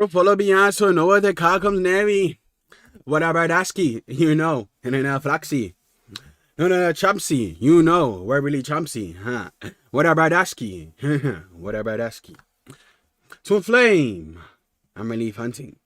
Follow Beyonce, no other car comes Navy. What about Asky? You know. And then Flaxy. No, Chomsy. You know. We're really Chomsy. Huh? What about Asky? What about Asky? Twin Flame. I'm relief hunting.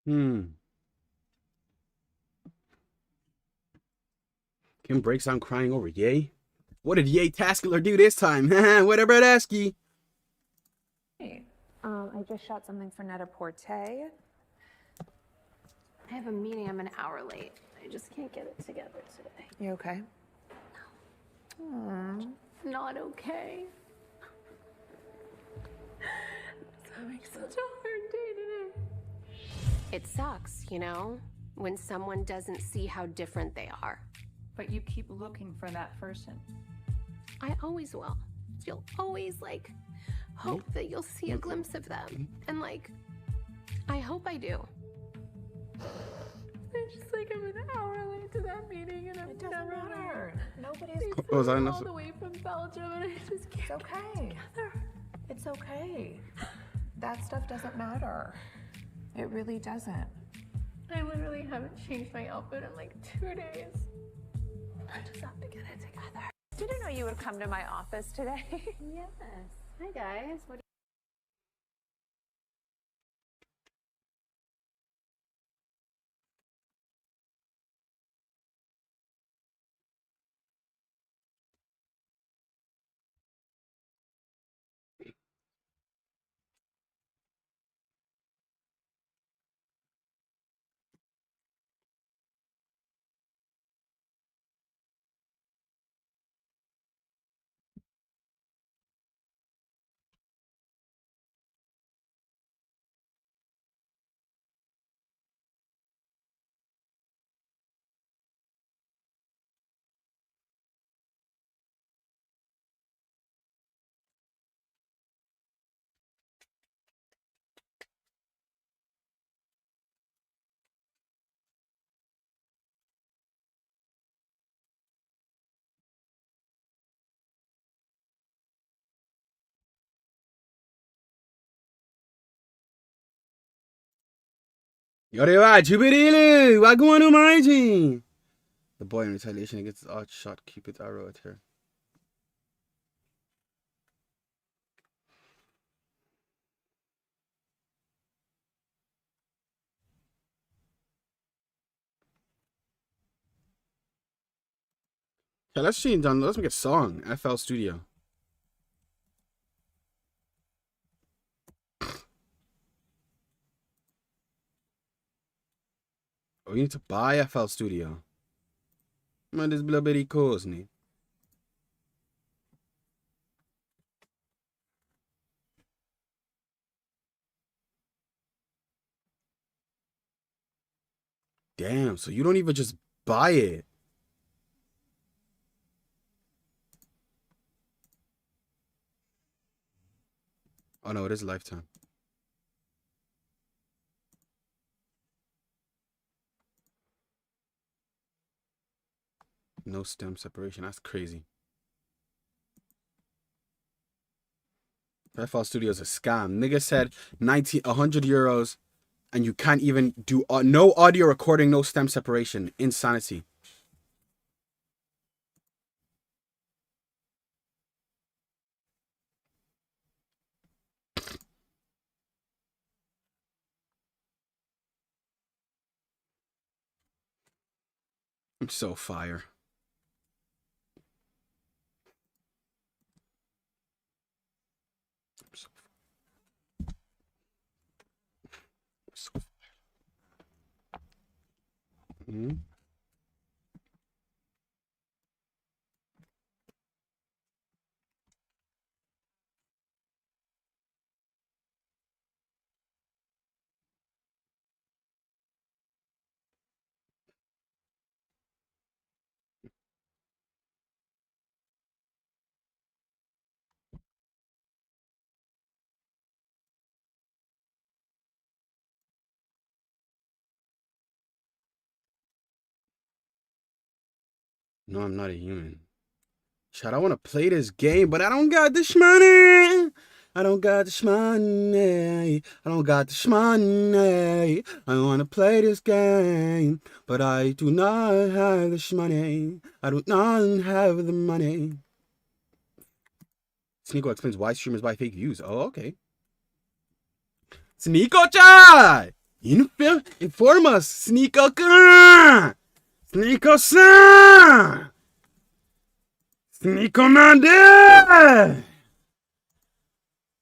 Hmm. Kim breaks down crying over Ye. What did Ye Taskler do this time? What about Asky? Hey, I just shot something for Net-a-Porter. I have a meeting. I'm an hour late. I just can't get it together today. You okay? Not okay. It's having such a hard day today. It sucks, you know, when someone doesn't see how different they are. But you keep looking for that person. I always will. You'll always, like, hope that you'll see a glimpse of them. And, like, I hope I do. It's just like I'm an hour late to that meeting and It doesn't matter. Nobody's. Oh, is that all enough? the way from Belgium and I just It's can't okay. It's okay. That stuff doesn't matter. It really doesn't. I literally haven't changed my outfit in like 2 days. I just have to get it together. Didn't know you would come to my office today. Yes. Hi guys. What Yore wa Jubilee! Wagwan Umaiji! The boy in retaliation gets his arch shot Cupid's arrow at her. Yeah, let's change on. Let's make a song. FL Studio. Oh, we need to buy FL Studio. Man, this blueberry cozy. Damn, so you don't even just buy it. Oh no, it is Lifetime. No stem separation. That's crazy. FL Studio's a scam. Nigga said 100 euros, and you can't even do no audio recording, no stem separation. Insanity. I'm so fire. Mm-hmm. No, I'm not a human. Shit, I want to play this game, but I don't got this money. I don't got this money. I don't got this money. I want to play this game, but I do not have this money. I do not have the money. Sneeko explains why streamers buy fake views. Oh, okay. Sneeko-chan! Inform us, Sneeko-kun! Sneeko-san! Sneeko-man!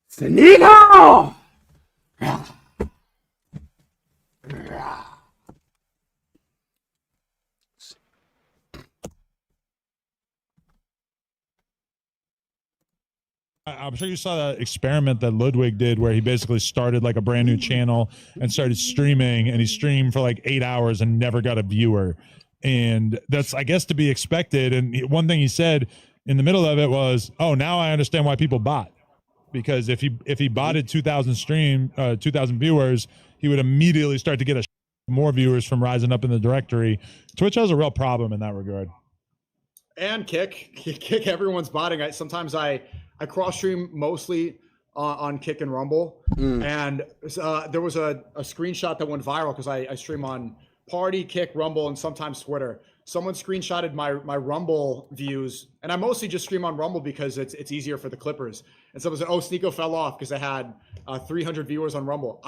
Sneeko! I'm sure you saw that experiment that Ludwig did where he basically started like a brand new channel and started streaming, and he streamed for like 8 hours and never got a viewer. And that's, I guess, to be expected. And one thing he said in the middle of it was, oh, now I understand why people bot. Because if he botted 2,000 viewers, he would immediately start to get more viewers from rising up in the directory. Twitch has a real problem in that regard. And Kick, everyone's botting. Sometimes I cross stream mostly on Kick and Rumble, and there was a screenshot that went viral because I stream on Party, Kick, Rumble, and sometimes Twitter. Someone screenshotted my Rumble views, and I mostly just stream on Rumble because it's easier for the Clippers. And someone said, "Oh, Sneeko fell off because I had 300 viewers on Rumble."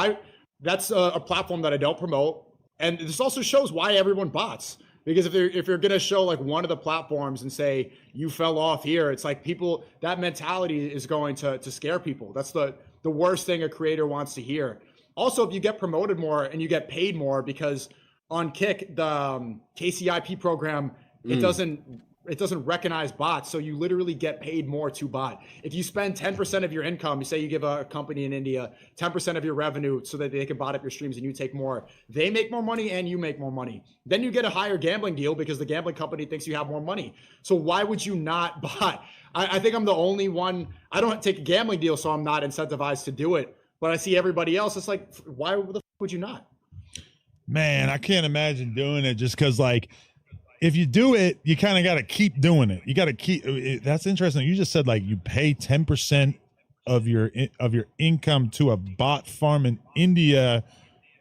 That's a platform that I don't promote, and this also shows why everyone bots. Because if you're gonna show like one of the platforms and say you fell off here, it's like people, that mentality is going to scare people. That's the worst thing a creator wants to hear. Also, if you get promoted more and you get paid more, because on Kick, the KCIP program, it doesn't recognize bots, so you literally get paid more to bot. If you spend 10% of your income, you say you give a company in India 10% of your revenue so that they can bot up your streams and you take more, they make more money and you make more money. Then you get a higher gambling deal because the gambling company thinks you have more money. So why would you not bot? I think I'm the only one. I don't take a gambling deal, so I'm not incentivized to do it. But I see everybody else. It's like, why the fuck would you not? Man, I can't imagine doing it just because, like, if you do it, you kind of got to keep doing it. You got to keep. That's interesting. You just said like you pay 10% of your income to a bot farm in India.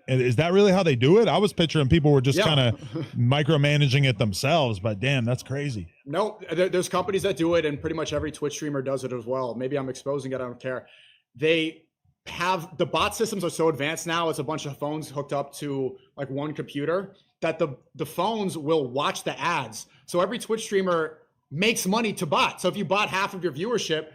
And is that really how they do it? I was picturing people were just kind of micromanaging it themselves, but damn, that's crazy. No, there's companies that do it, and pretty much every Twitch streamer does it as well. Maybe I'm exposing it. I don't care. They have, the bot systems are so advanced now. It's a bunch of phones hooked up to like one computer that the phones will watch the ads. So every Twitch streamer makes money to bot. So if you bought half of your viewership,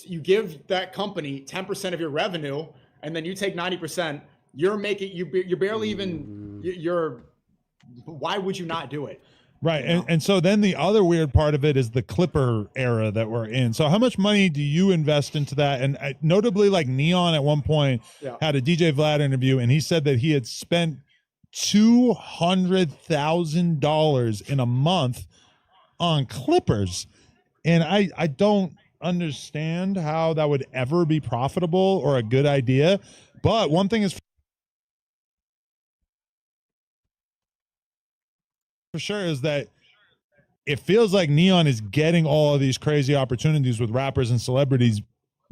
you give that company 10% of your revenue, and then you take 90%. You're making, you're barely even, why would you not do it? Right. And so then the other weird part of it is the Clipper era that we're in. So how much money do you invest into that? And notably, like Neon at one point had a DJ Vlad interview, and he said that he had spent $200,000 in a month on Clippers. And I don't understand how that would ever be profitable or a good idea. But one thing is for sure is that it feels like Neon is getting all of these crazy opportunities with rappers and celebrities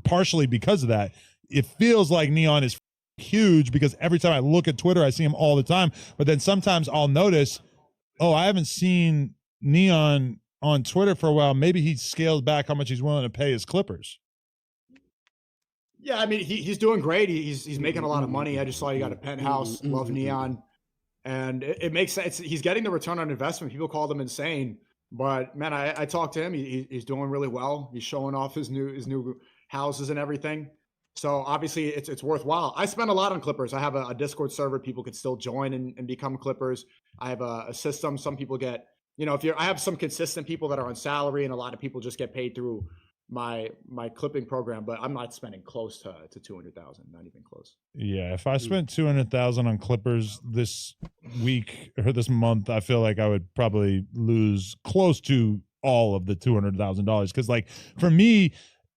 partially because of that. It feels like Neon is huge because every time I look at Twitter, I see him all the time. But then sometimes I'll notice, oh, I haven't seen Neon on Twitter for a while. Maybe he scaled back how much he's willing to pay his Clippers. Yeah, I mean, he's doing great. He's making a lot of money. I just saw he got a penthouse. Love Neon. And it makes sense. He's getting the return on investment. People called him insane. But, man, I talked to him. He's doing really well. He's showing off his new houses and everything. So, obviously, it's worthwhile. I spend a lot on Clippers. I have a Discord server. People could still join and become Clippers. I have a system. Some people get, I have some consistent people that are on salary, and a lot of people just get paid through my clipping program, but I'm not spending close to 200,000, not even close. Yeah, if I spent 200,000 on Clippers this week or this month, I feel like I would probably lose close to all of the $200,000 because, like, for me,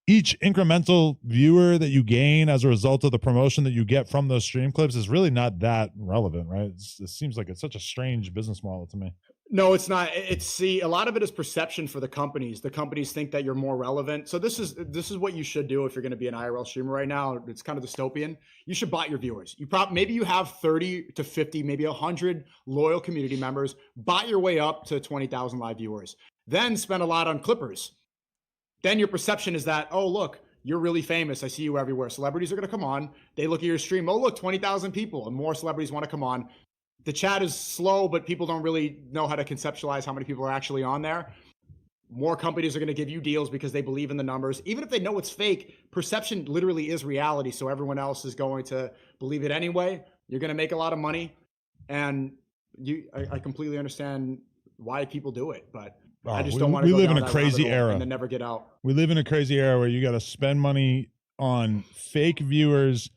each incremental viewer that you gain as a result of the promotion that you get from those stream clips is really not that relevant, right? It seems like it's such a strange business model to me. No, it's not. A lot of it is perception for the companies. The companies think that you're more relevant. So this is what you should do if you're going to be an IRL streamer right now. It's kind of dystopian. You should bot your viewers. Maybe you have 30 to 50, maybe 100 loyal community members. Bot your way up to 20,000 live viewers. Then spend a lot on Clippers. Then your perception is that, oh, look, you're really famous. I see you everywhere. Celebrities are going to come on. They look at your stream. Oh, look, 20,000 people, and more celebrities want to come on. The chat is slow, but people don't really know how to conceptualize how many people are actually on there. More companies are going to give you deals because they believe in the numbers. Even if they know it's fake, perception literally is reality. So everyone else is going to believe it anyway. You're going to make a lot of money. And I completely understand why people do it, but I just don't want to go live down in a that crazy rabbit hole era and then never get out. We live in a crazy era where you got to spend money on fake viewers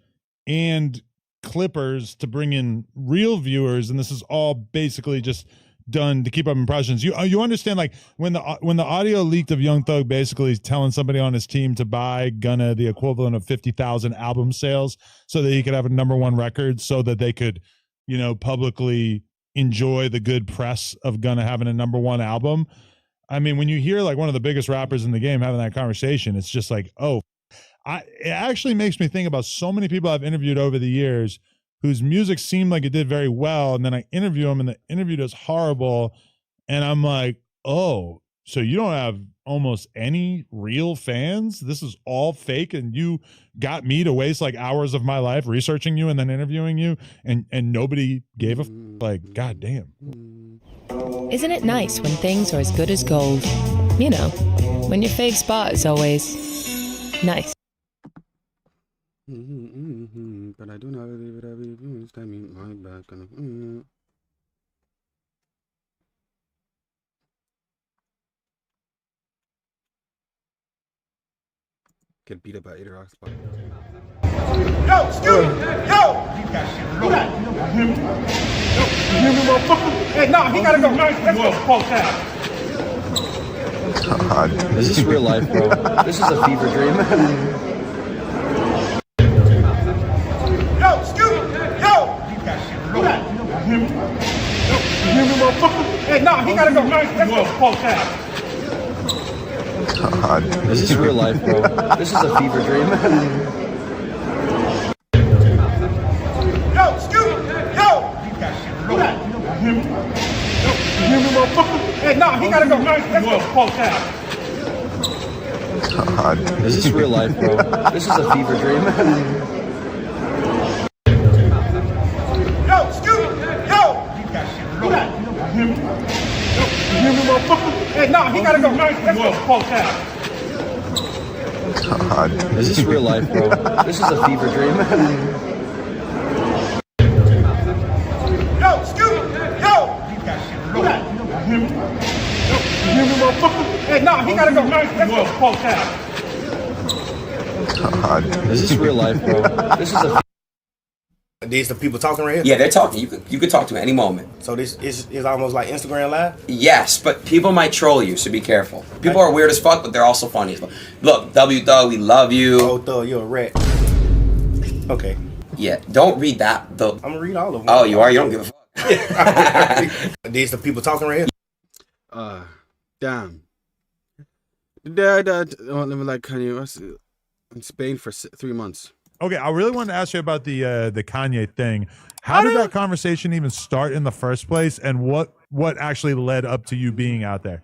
and Clippers to bring in real viewers, and this is all basically just done to keep up impressions. You understand, like when the audio leaked of Young Thug basically telling somebody on his team to buy Gunna the equivalent of 50,000 album sales so that he could have a #1 record, so that they could, publicly enjoy the good press of Gunna having a #1 album. I mean, when you hear like one of the biggest rappers in the game having that conversation, it's just like, oh. It actually makes me think about so many people I've interviewed over the years whose music seemed like it did very well. And then I interview them and the interview does horrible. And I'm like, oh, so you don't have almost any real fans? This is all fake. And you got me to waste like hours of my life researching you and then interviewing you. And nobody gave a like, God damn. Isn't it nice when things are as good as gold? When your fave spot is always nice. But I do not believe it every time you my back. Get beat up by 8 Rocks. Yo, Scooty! Yo! You got shit. Who that? You hear me, motherfucker? Hey, nah, he gotta go. Let's go. Close out. Is this real life, bro? This is a fever dream. Yo, Scooty! Yo! You got shit. Who that? You hear me, motherfucker? Hey, nah, he gotta go. Let's go. Close out. Is this real life, bro? This is a fever dream. Yo, Scooty! Yo! You got shit. Who that? You hear me, motherfucker? Hey, nah, he gotta go. Let's go. Close out. Is this real life, bro? This is a fever dream. Yo, Scooty! Yo! You got shit. Who that? You hear me, motherfucker? Hey, nah, he gotta go. Let's go. Close out. Is this real life, bro? This is a fever dream. Yo, Scooty! Yo! You got shit. Who that? You hear me, motherfucker? Hey, nah, he gotta go. Let's go. Close out. Is this real life, bro? This is a. These the people talking right here? Yeah, they're talking. You could talk to at any moment. So this is almost like Instagram Live? Yes, but people might troll you, so be careful. People are weird as fuck, but they're also funny as fuck. Look, W Thug, we love you. Oh, Thug, you're a rat. Okay. Yeah, don't read that, though. I'm gonna read all of them. Oh, you are? You don't give a fuck. These the people talking right here? Damn. Like Kanye was in Spain for 3 months. Okay, I really wanted to ask you about the Kanye thing. How did that conversation even start in the first place, and what actually led up to you being out there?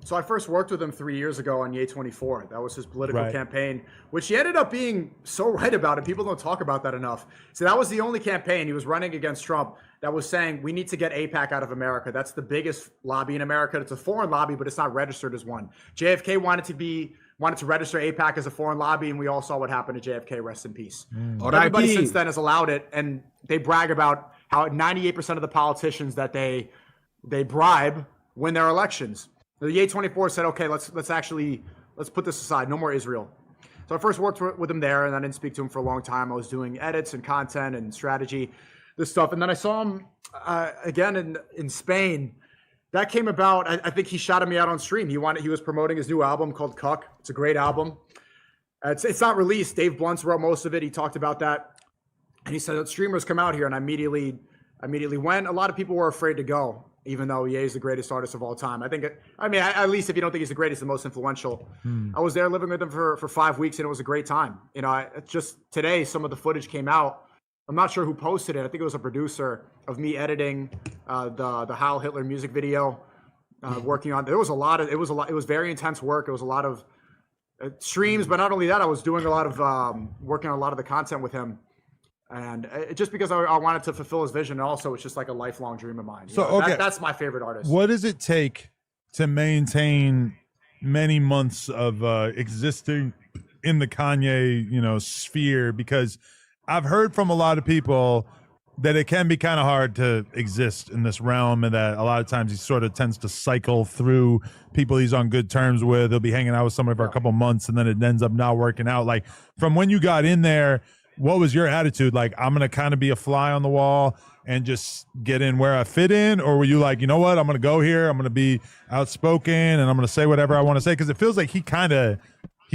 So I first worked with him 3 years ago on Ye 24. That was his political campaign, which he ended up being so right about it. People don't talk about that enough. So that was the only campaign. He was running against Trump that was saying, we need to get AIPAC out of America. That's the biggest lobby in America. It's a foreign lobby, but it's not registered as one. JFK wanted to register AIPAC as a foreign lobby, and we all saw what happened to JFK, rest in peace. Everybody since then has allowed it, and they brag about how 98% of the politicians that they bribe win their elections. The Ye 24 said, okay, let's put this aside. No more Israel. So I first worked with him there, and I didn't speak to him for a long time. I was doing edits and content and strategy, this stuff. And then I saw him again in Spain. That came about. I think he shouted me out on stream. He was promoting his new album called Cuck. It's a great album. It's not released. Dave Bluntz wrote most of it. He talked about that, and he said, streamers come out here, and I immediately went. A lot of people were afraid to go, even though Ye is the greatest artist of all time. At least if you don't think he's the greatest, the most influential. I was there living with him for 5 weeks, and it was a great time. Just today, some of the footage came out. I'm not sure who posted it. I think it was a producer of me editing the Heil Hitler music video, working on. It was very intense work. It was a lot of streams, but not only that, I was doing a lot of working on a lot of the content with him. And just because I wanted to fulfill his vision, and also it's just like a lifelong dream of mine. That's my favorite artist. What does it take to maintain many months of existing in the Kanye, sphere? Because I've heard from a lot of people that it can be kind of hard to exist in this realm, and that a lot of times he sort of tends to cycle through people he's on good terms with. He'll be hanging out with somebody for a couple months, and then it ends up not working out. Like, from when you got in there, what was your attitude? Like, I'm going to kind of be a fly on the wall and just get in where I fit in? Or were you like, you know what, I'm going to go here, I'm going to be outspoken, and I'm going to say whatever I want to say? Because it feels like he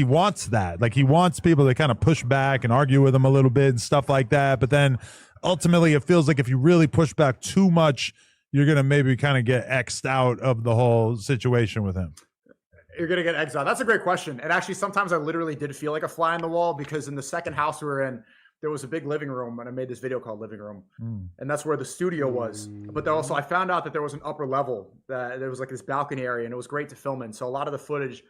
wants that. Like, he wants people to kind of push back and argue with him a little bit and stuff like that. But then ultimately it feels like if you really push back too much, you're going to maybe kind of get X'd out of the whole situation with him. You're going to get exiled. That's a great question. And actually, sometimes I literally did feel like a fly on the wall, because in the second house we were in, there was a big living room, and I made this video called Living Room. And that's where the studio was. But then also I found out that there was an upper level, that there was like this balcony area, and it was great to film in. So a lot of the footage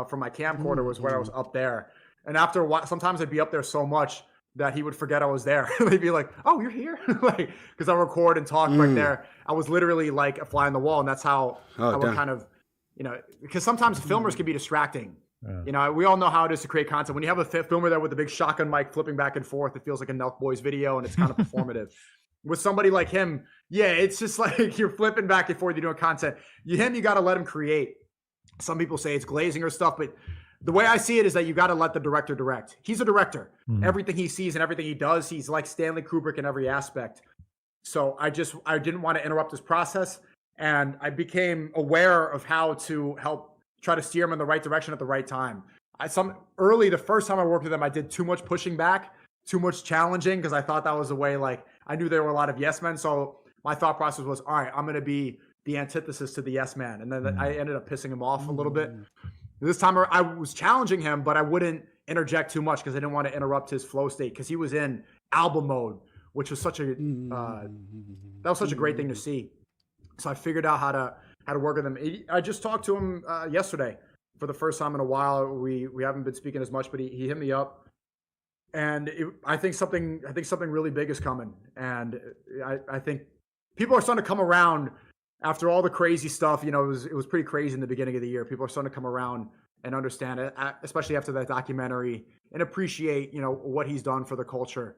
from my camcorder was where I was up there. And after a while, sometimes I'd be up there so much that he would forget I was there. They'd be like, oh, you're here? Like, because I record and talk right there. I was literally like a fly on the wall, and that's how I would kind of, because sometimes filmers can be distracting. Yeah. We all know how it is to create content. When you have a filmer there with a big shotgun mic flipping back and forth, it feels like a Nelk Boys video, and it's kind of performative. With somebody like him, it's just like you're flipping back and forth, you're doing content. You got to let him create. Some people say it's glazing or stuff, but the way I see it is that you got to let the director direct. He's a director. Everything he sees and everything he does, he's like Stanley Kubrick in every aspect. So I didn't want to interrupt his process, and I became aware of how to help try to steer him in the right direction at the right time. The first time I worked with him, I did too much pushing back, too much challenging, because I thought that was the way, like, I knew there were a lot of yes men. So my thought process was, all right, I'm going to be the antithesis to the yes man. And then I ended up pissing him off a little bit. This time I was challenging him, but I wouldn't interject too much because I didn't want to interrupt his flow state, because he was in album mode, which was such a great thing to see. So I figured out how to work with him. I just talked to him yesterday for the first time in a while. We haven't been speaking as much, but he hit me up, and I think something really big is coming. And I think people are starting to come around after all the crazy stuff. It was pretty crazy in the beginning of the year. People are starting to come around and understand it, especially after that documentary, and appreciate what he's done for the culture.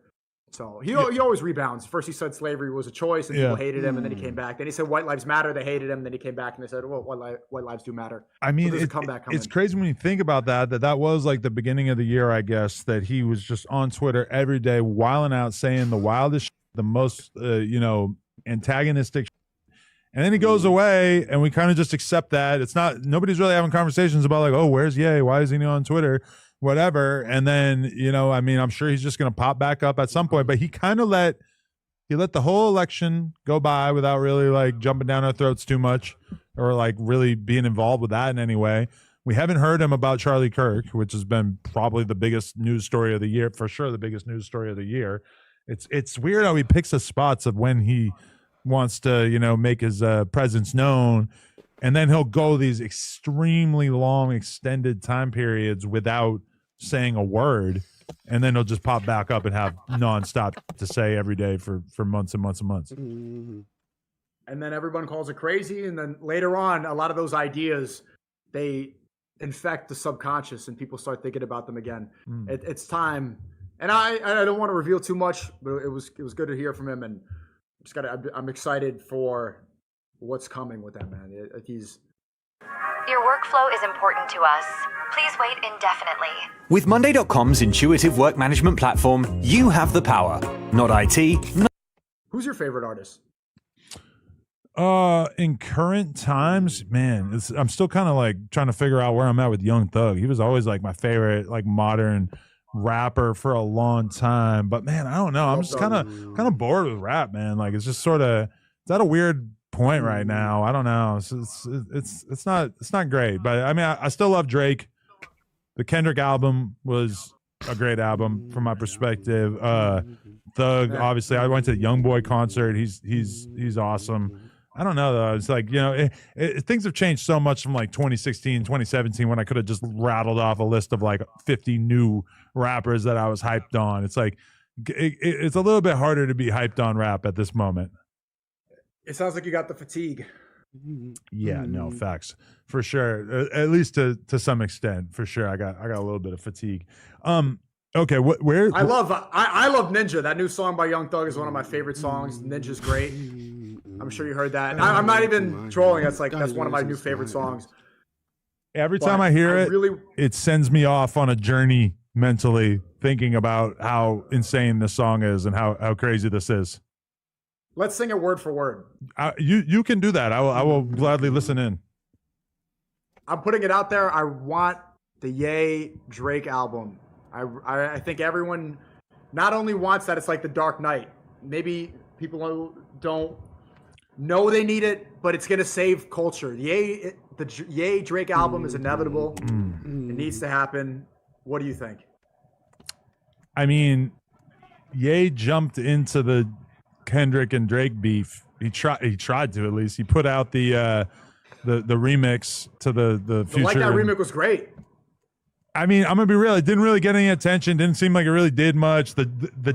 So he always rebounds. First he said slavery was a choice, and people hated him, and then he came back. Then he said white lives matter. They hated him. And then he came back and they said, well, white lives do matter. I mean, so it's crazy when you think about that was like the beginning of the year, I guess, that he was just on Twitter every day, wilding out, saying the wildest, the most, antagonistic. And then he goes away, and we kind of just accept that. It's not, nobody's really having conversations about like, oh, where's Ye? Why is he on Twitter? Whatever. And then, I'm sure he's just going to pop back up at some point, but he kind of let the whole election go by without really like jumping down our throats too much. or like really being involved with that in any way. We haven't heard him about Charlie Kirk, which has been probably the biggest news story of the year, for sure the biggest news story of the year. It's weird how he picks the spots of when he wants to, make his presence known, and then he'll go these extremely long, extended time periods without saying a word, and then he'll just pop back up and have nonstop to say every day for months and months and months. And then everyone calls it crazy, and then later on, a lot of those ideas, they infect the subconscious and people start thinking about them again. It's time, and I don't want to reveal too much, but it was good to hear from him, and I'm excited for what's coming with that man. Your workflow is important to us. Please wait indefinitely. With Monday.com's intuitive work management platform, you have the power, not IT. Who's your favorite artist? In current times, man, I'm still kind of like trying to figure out where I'm at with Young Thug. He was always like my favorite, like modern rapper for a long time. But man, I don't know. I'm just kind of bored with rap, man. Like it's just sort of it's at a weird point right now. I don't know. It's not great. But I mean, I still love Drake. The Kendrick album was a great album from my perspective. Thug, obviously, I went to the YoungBoy concert. He's awesome. I don't know though. It's like, things have changed so much from like 2016, 2017 when I could have just rattled off a list of like 50 new rappers that I was hyped on. It's like it's a little bit harder to be hyped on rap at this moment. It sounds like you got the fatigue. Yeah, no, facts for sure. At least to some extent, for sure. I got a little bit of fatigue. Okay, where I love Ninja. That new song by Young Thug is one of my favorite songs. Ninja's great. I'm sure you heard that. I'm not even trolling. That's one of my new favorite songs. Every time I hear it, it sends me off on a journey mentally, thinking about how insane this song is and how crazy this is. Let's sing it word for word. You can do that. I will gladly listen in. I'm putting it out there. I want the Ye Drake album. I think everyone not only wants that, it's like the Dark Knight. Maybe people don't know they need it, but it's going to save culture. The Ye Drake album is inevitable. It needs to happen. What do you think? I mean, Ye jumped into the Kendrick and Drake beef. He tried to, at least. He put out the remix to the Future. Like that remix was great. I mean, I'm gonna be real. It didn't really get any attention. Didn't seem like it really did much. The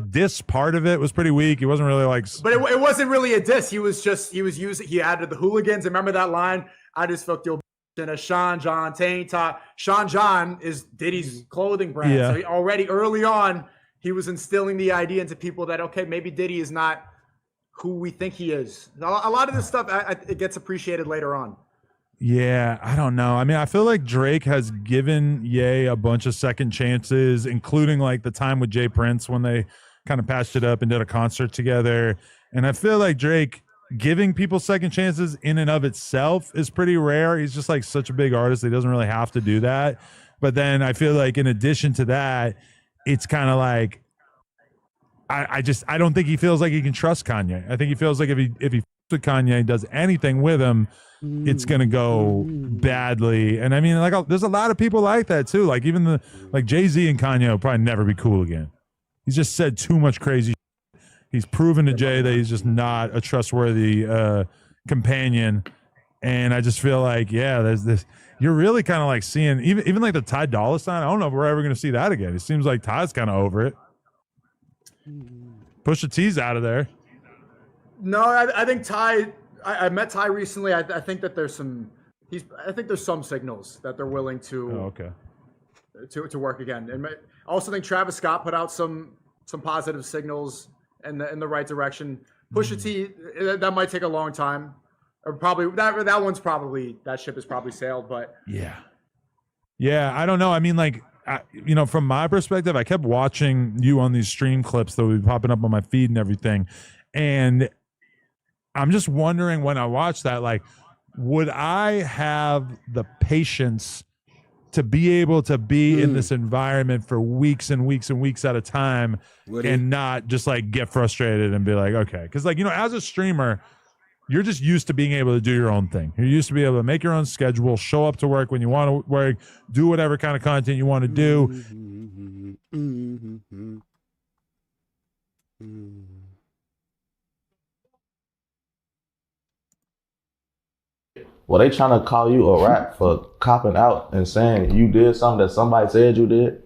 diss part of it was pretty weak. It wasn't really like. But it wasn't really a diss. He was using. He added the hooligans. Remember that line? I just fucked your in a Sean John tank top. Sean John is Diddy's clothing brand. Yeah. So he already early on, he was instilling the idea into people that okay, maybe Diddy is not who we think he is. A lot of this stuff it gets appreciated later on. Yeah, I don't know. I mean, I feel like Drake has given Ye a bunch of second chances, including like the time with Jay Prince when they kind of patched it up and did a concert together. And I feel like Drake giving people second chances in and of itself is pretty rare. He's just like such a big artist. He doesn't really have to do that. But then I feel like in addition to that, it's kind of like, I don't think he feels like he can trust Kanye. I think he feels like if he with Kanye does anything with him, it's gonna go badly. And I mean, like, there's a lot of people like that too. Like even Jay-Z and Kanye will probably never be cool again. He's just said too much crazy shit. He's proven to Jay that he's just not a trustworthy companion. And I just feel like, yeah, there's this. You're really kind of like seeing even like the Ty Dolla $ign. I don't know if we're ever gonna see that again. It seems like Ty's kind of over it. Pusha T's out of there. No, I think Ty. I met Ty recently. I think that there's some. I think there's some signals that they're willing to. To work again, and I also think Travis Scott put out some positive signals in the right direction. Pusha T, that might take a long time. Or probably that ship has probably sailed. But yeah, I don't know. I mean, like, from my perspective, I kept watching you on these stream clips that would be popping up on my feed and everything, and I'm just wondering when I watch that, like, would I have the patience to be able to be in this environment for weeks and weeks and weeks at a time and not just like get frustrated and be like, okay. Cause like, as a streamer, you're just used to being able to do your own thing. You're used to be able to make your own schedule, show up to work when you want to work, do whatever kind of content you want to do. Well, they trying to call you a rat for copping out and saying you did something that somebody said you did.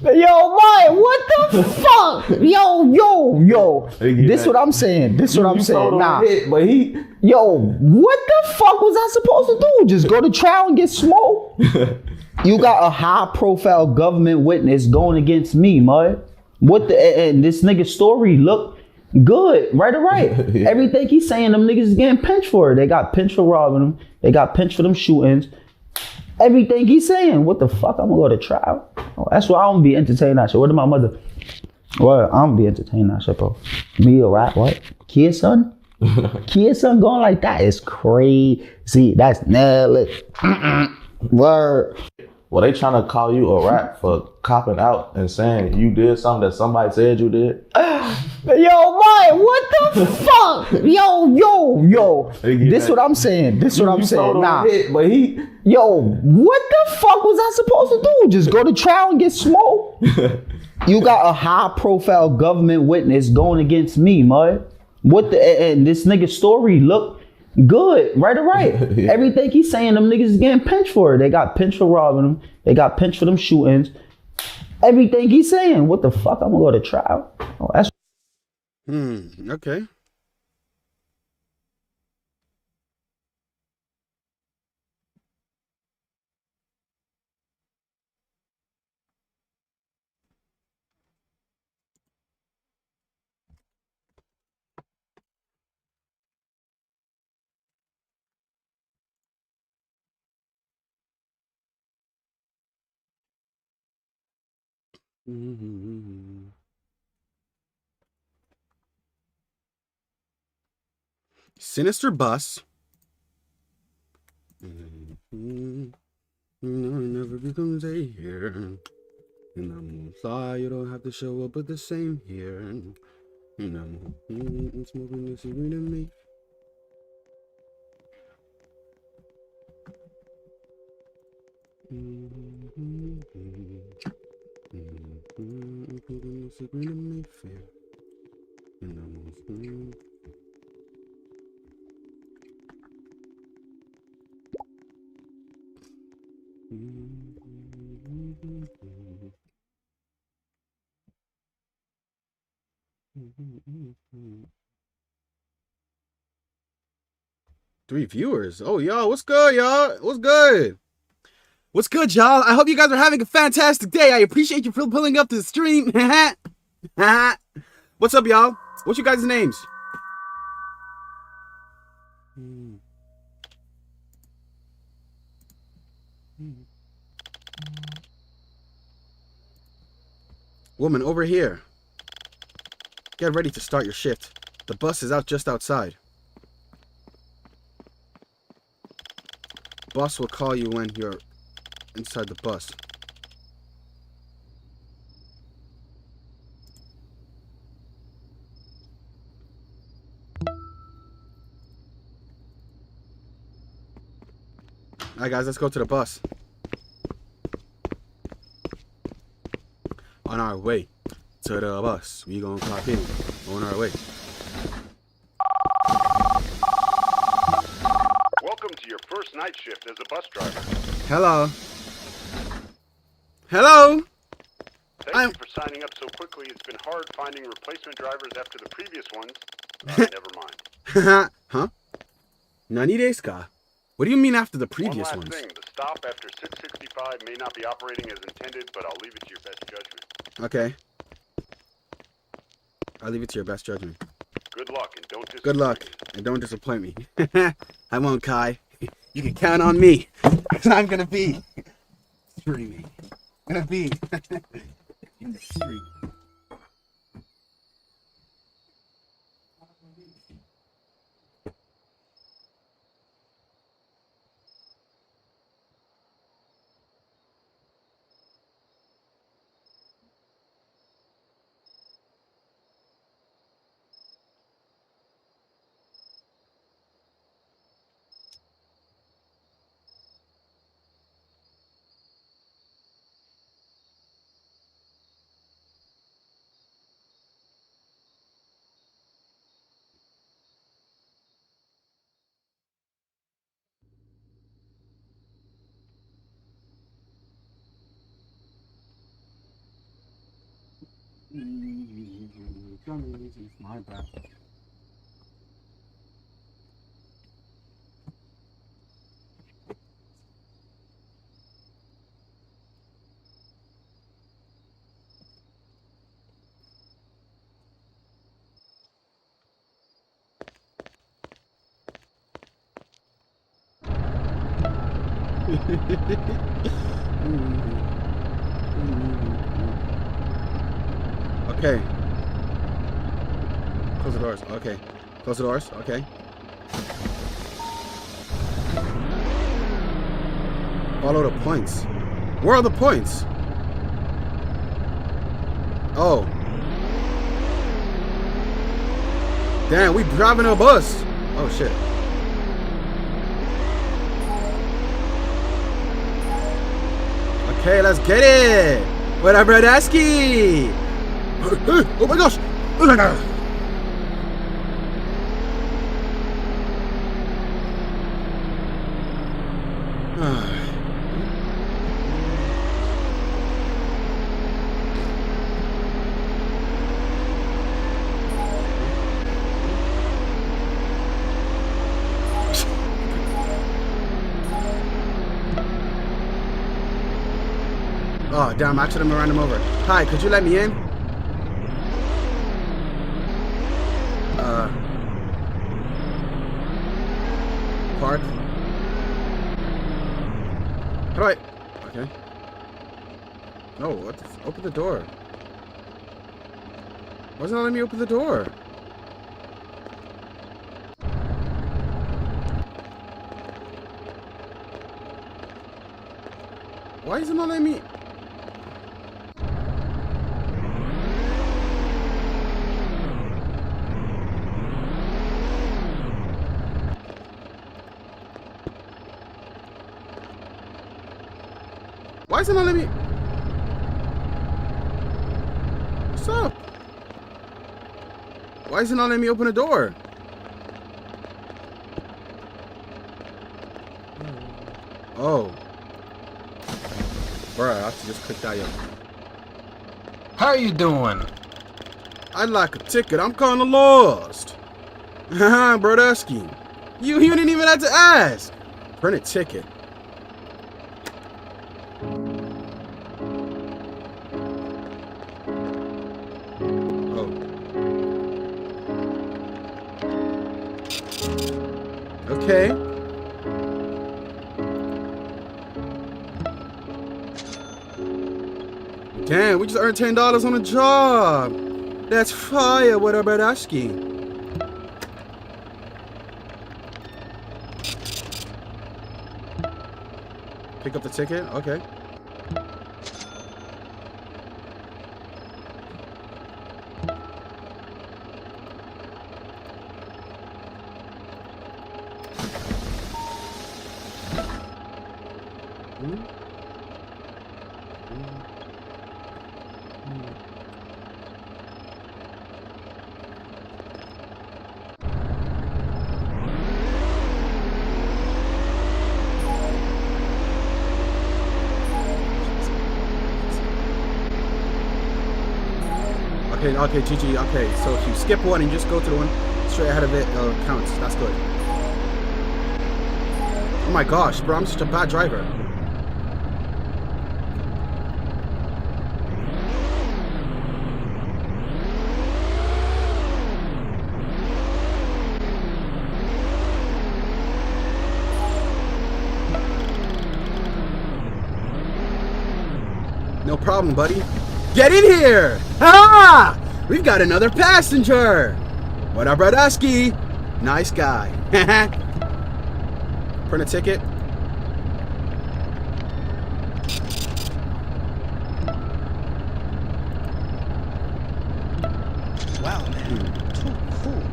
Yo, Mike, what the fuck? Yo. This what I'm saying. This what I'm saying. Nah. But Yo, what the fuck was I supposed to do? Just go to trial and get smoked? You got a high profile government witness going against me, mud. And this nigga's story look good, right or right. Yeah. Everything he's saying, them niggas is getting pinched for it. They got pinched for robbing them. They got pinched for them shootings. Everything he's saying, what the fuck? I'm gonna go to trial. Oh, that's why I don't be entertaining that shit. What did my mother? Well, I don't be entertaining that shit, bro. Me a rat, what? Kid son? Kid son going like that is crazy. That's nailed. Word. Well, they trying to call you a rat for copping out and saying you did something that somebody said you did. Yo, Mike, what the fuck? Yo. This what I'm saying. This what I'm saying. Nah. Yo, what the fuck was I supposed to do? Just go to trial and get smoked? You got a high profile government witness going against me, mud. And this nigga's story look good, right or right. Yeah. Everything he's saying, them niggas is getting pinched for it. They got pinched for robbing them. They got pinched for them shootings. Everything he's saying, what the fuck? I'm gonna go to trial. Oh, that's. Okay. Sinister bus. Never becomes a here. And I'm fly, you don't have to show up with the same here. And I'm smoking this green in me. Three viewers. Oh, y'all, what's good, y'all? What's good? What's good, y'all? I hope you guys are having a fantastic day. I appreciate you pulling up to the stream. What's up, y'all? What's your guys' names? Woman, over here. Get ready to start your shift. The bus is out just outside. Boss will call you when you're inside the bus. Alright guys, let's go to the bus. On our way to the bus. We gonna clock in. On our way. Welcome to your first night shift as a bus driver. Hello. Hello. Thank you for signing up so quickly. It's been hard finding replacement drivers after the previous ones. Never mind. Huh? Nani desu ka? What do you mean after the previous One ones? last thing. The stop after 665 may not be operating as intended, but I'll leave it to your best judgment. Okay. I'll leave it to your best judgment. Good luck and don't disappoint Good luck and don't disappoint me. I won't, Kai. You can count on me. Because I'm gonna be streaming. Gonna be in the street. My bad. Okay. Close the doors. Okay. Close the doors. Okay. Follow the points. Where are the points? Oh. Damn, we driving a bus. Oh shit. Okay, let's get it. What up, Bradaski? Oh my gosh. Oh my god. Oh, damn, I should have ran him over. Hi, could you let me in? Park. How do I? Okay. No, what the open the door. Why isn't it letting me open the door? Why isn't it letting me? Why isn't it letting me? What's up? Why isn't it letting me open the door? Oh. Bruh, I have to just click that, yo. How you doing? I'd like a ticket. I'm kinda lost. Haha, Brodusky. You didn't even have to ask. Print a ticket. Okay. Damn, we just earned $10 on a job. That's fire. What about asking? Pick up the ticket. Okay. Okay, GG. Okay, so if you skip one and just go to the one straight ahead of it, counts. That's good. Oh my gosh, bro, I'm such a bad driver. No problem, buddy. Get in here! Ha! We've got another passenger! What up, Brodusky? Nice guy. Print a ticket. Wow, man. Too cool.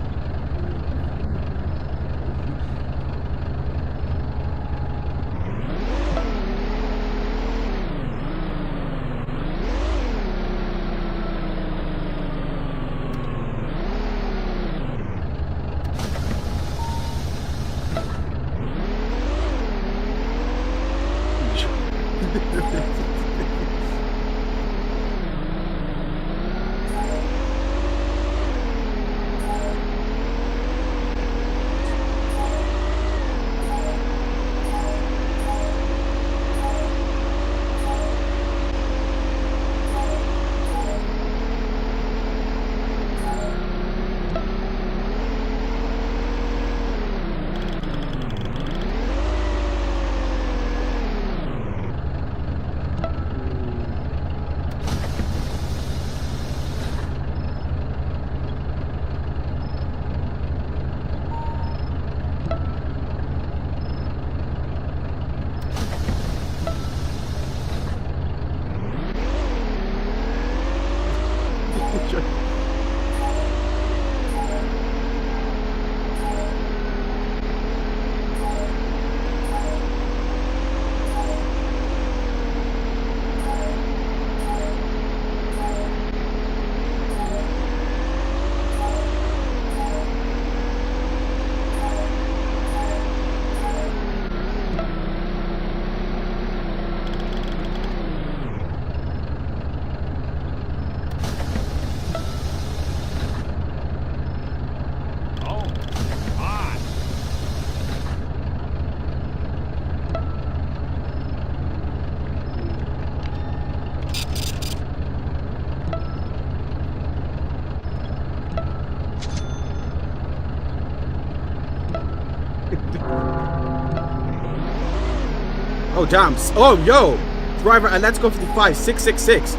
Oh, damn. Oh, yo. Driver at Let's Go 55, 666.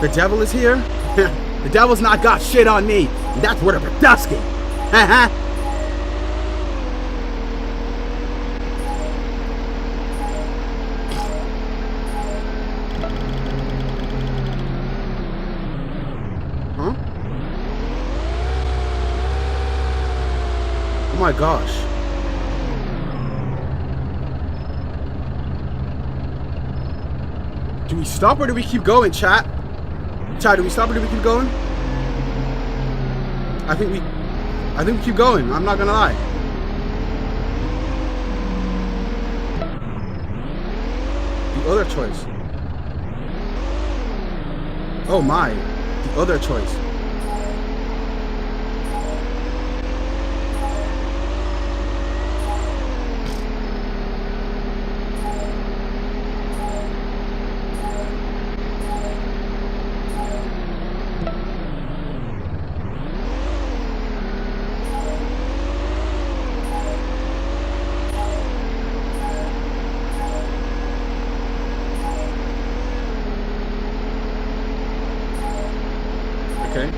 The devil is here? The devil's not got shit on me. That's what a Bradusky. Haha. Huh? Oh my gosh. Do we stop or do we keep going, chat? Chat, do we stop or do we keep going? I think we keep going. I'm not gonna lie. The other choice. Oh my. The other choice. Okay.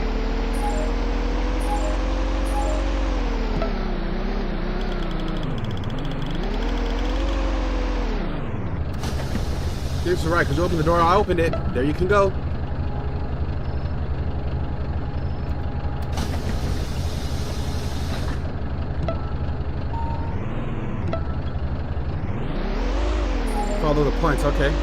This is right, because you opened the door, I opened it. There you can go. Follow the points, okay.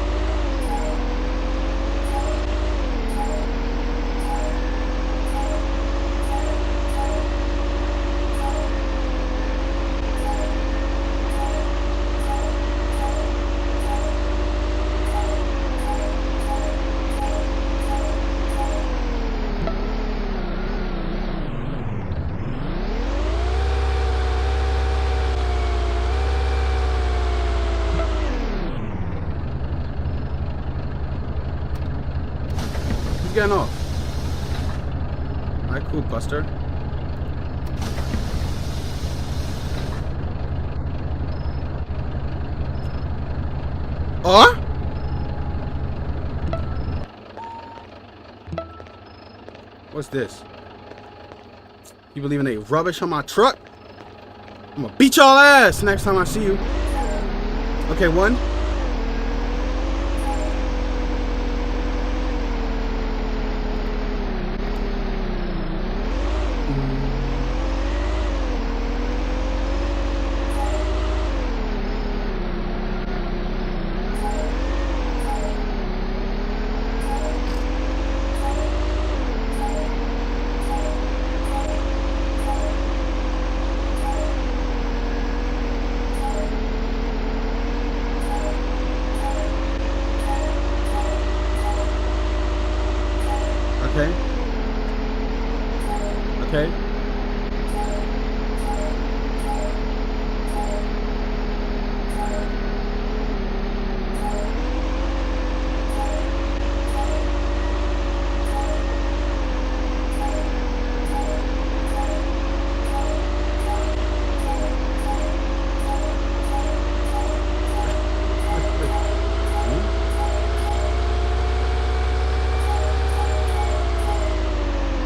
Getting off. Alright, cool, Buster. Oh? What's this? You leaving any rubbish on my truck? I'm gonna beat y'all ass next time I see you. Okay, one. Okay. Okay.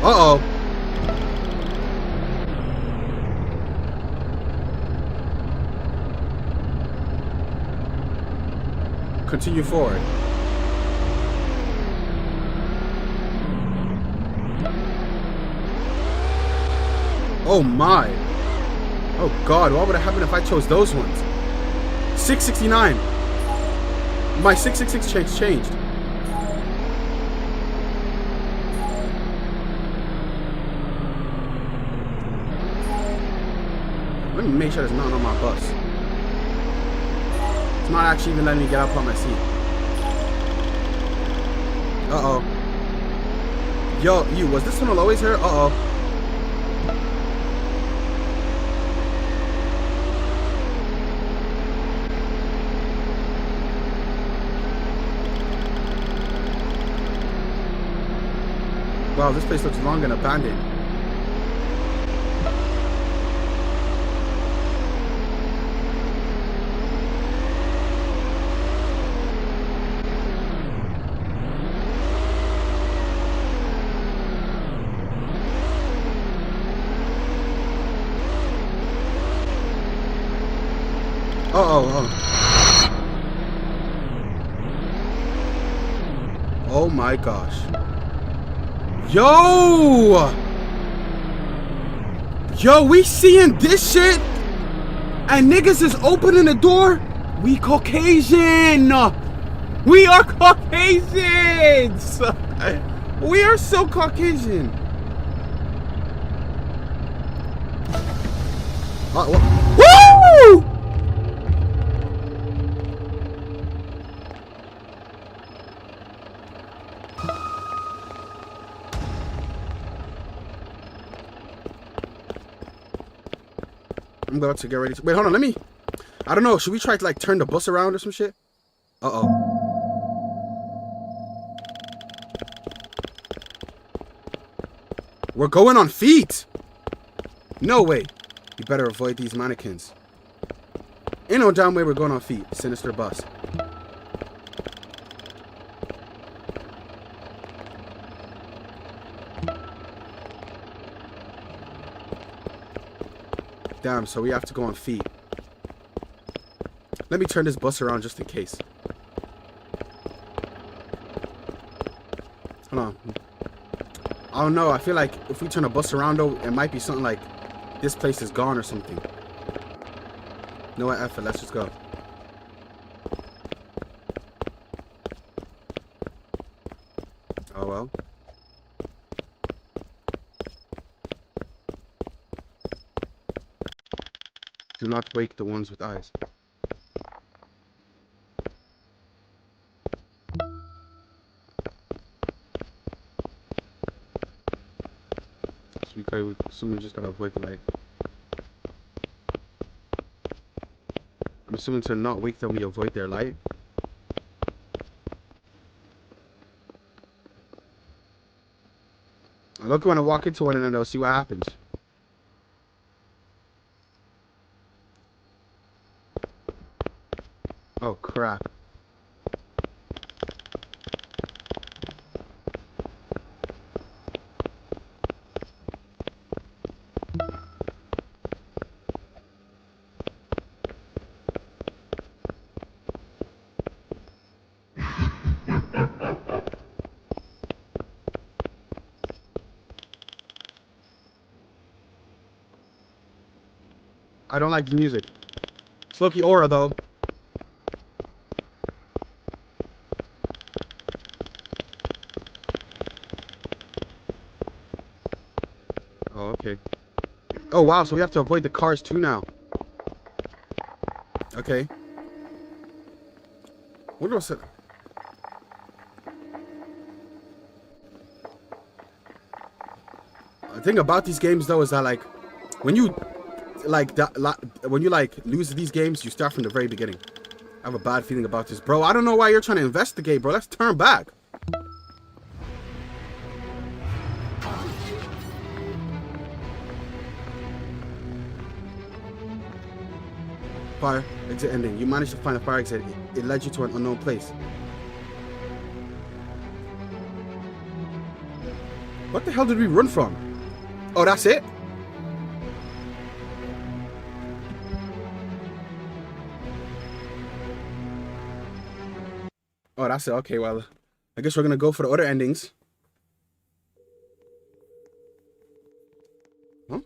Uh-oh. Continue forward. Oh my. Oh God, what would have happened if I chose those ones? 669. My 666 changed. Let me make sure there's nothing on my bus. It's not actually even letting me get up on my seat. Uh-oh. Yo, was this tunnel always here? Uh-oh. Wow, this place looks long and abandoned. Oh my gosh. Yo, we seeing this shit and niggas is opening the door. We Caucasian. We are Caucasians. We are so Caucasian. Woo! I'm about to get ready to... Wait, hold on, let me... I don't know, should we try to, like, turn the bus around or some shit? Uh-oh. We're going on feet! No way. You better avoid these mannequins. Ain't no damn way we're going on feet. Sinister bus. Damn, so we have to go on feet. Let me turn this bus around just in case. Hold on. I don't know. I feel like if we turn a bus around, though, it might be something like this place is gone or something. No effort. Let's just go. Oh, well. Do not wake the ones with eyes. So we assume we just gotta avoid the light. I'm assuming to not wake them, we avoid their light. I look when I walk into one and then I'll see what happens. Oh crap. I don't like the music. It's Loki Aura though. Oh, okay. Oh wow, so we have to avoid the cars too now. Okay. What was it? The thing about these games though is that like when you lose these games, you start from the very beginning. I have a bad feeling about this, bro. I don't know why you're trying to investigate, bro. Let's turn back. Fire exit ending. You managed to find a fire exit. It led you to an unknown place. What the hell did we run from? Oh, that's it? Oh, that's it. Okay, well, I guess we're gonna go for the other endings. Huh?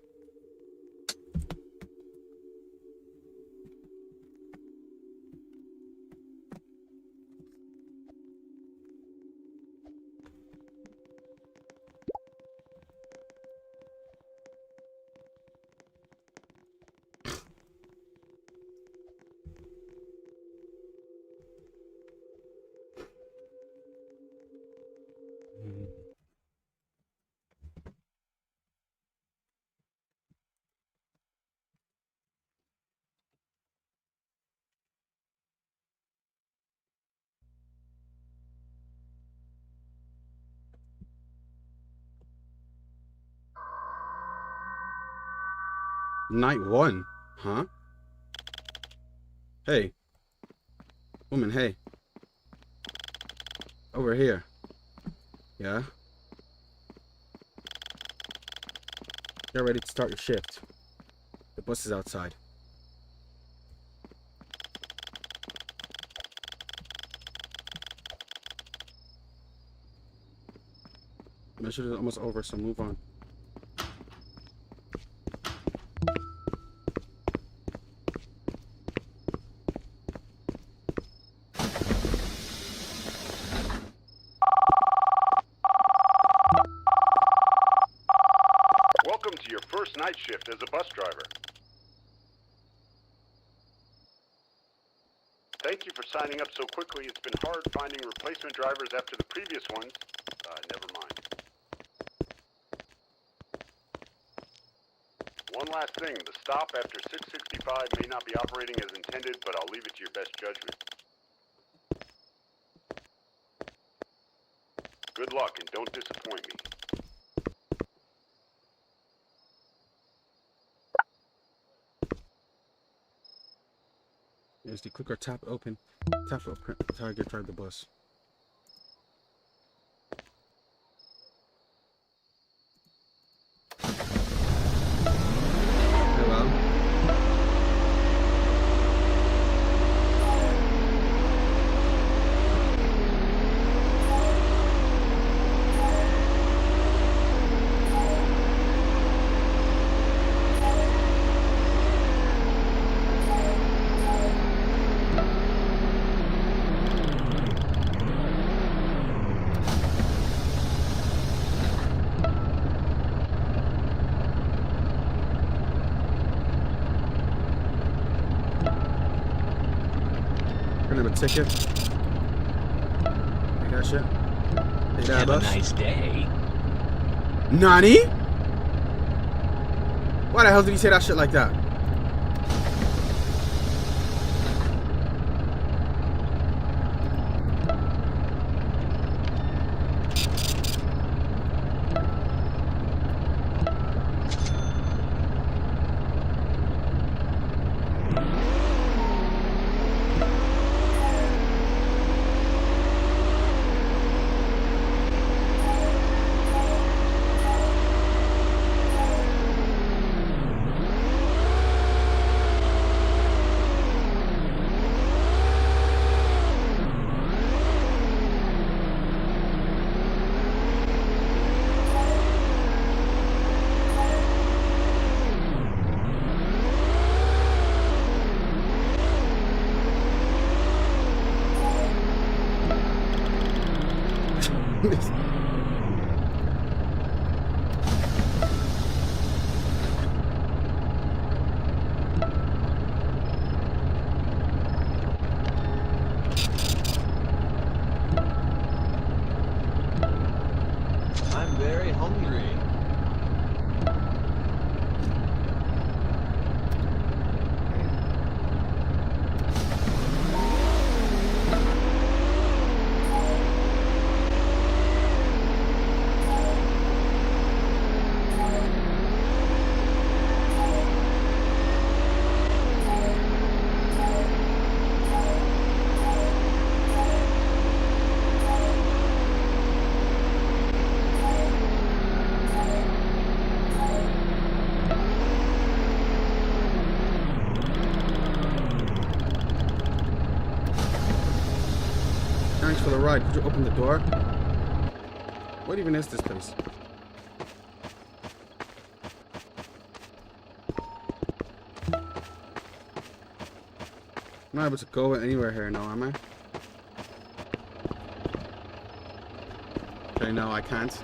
Night 1? Huh? Hey. Woman, hey. Over here. Yeah? Get ready to start your shift. The bus is outside. Mission is almost over, so move on. Welcome to your first night shift as a bus driver. Thank you for signing up so quickly. It's been hard finding replacement drivers after the previous ones. Never mind. One last thing, the stop after 665 may not be operating as intended, but I'll leave it to your best judgment. Good luck and don't disappoint me. Is the click or tap open? Tap open. Target drive the bus. Hello. Print him a ticket. Take that shit. Take that, bus. Have a nice day. Nani? Why the hell did he say that shit like that? I'm very hungry. Thanks for the ride. Could you open the door? What even is this place? I'm not able to go anywhere here now, am I? Okay, no, I can't.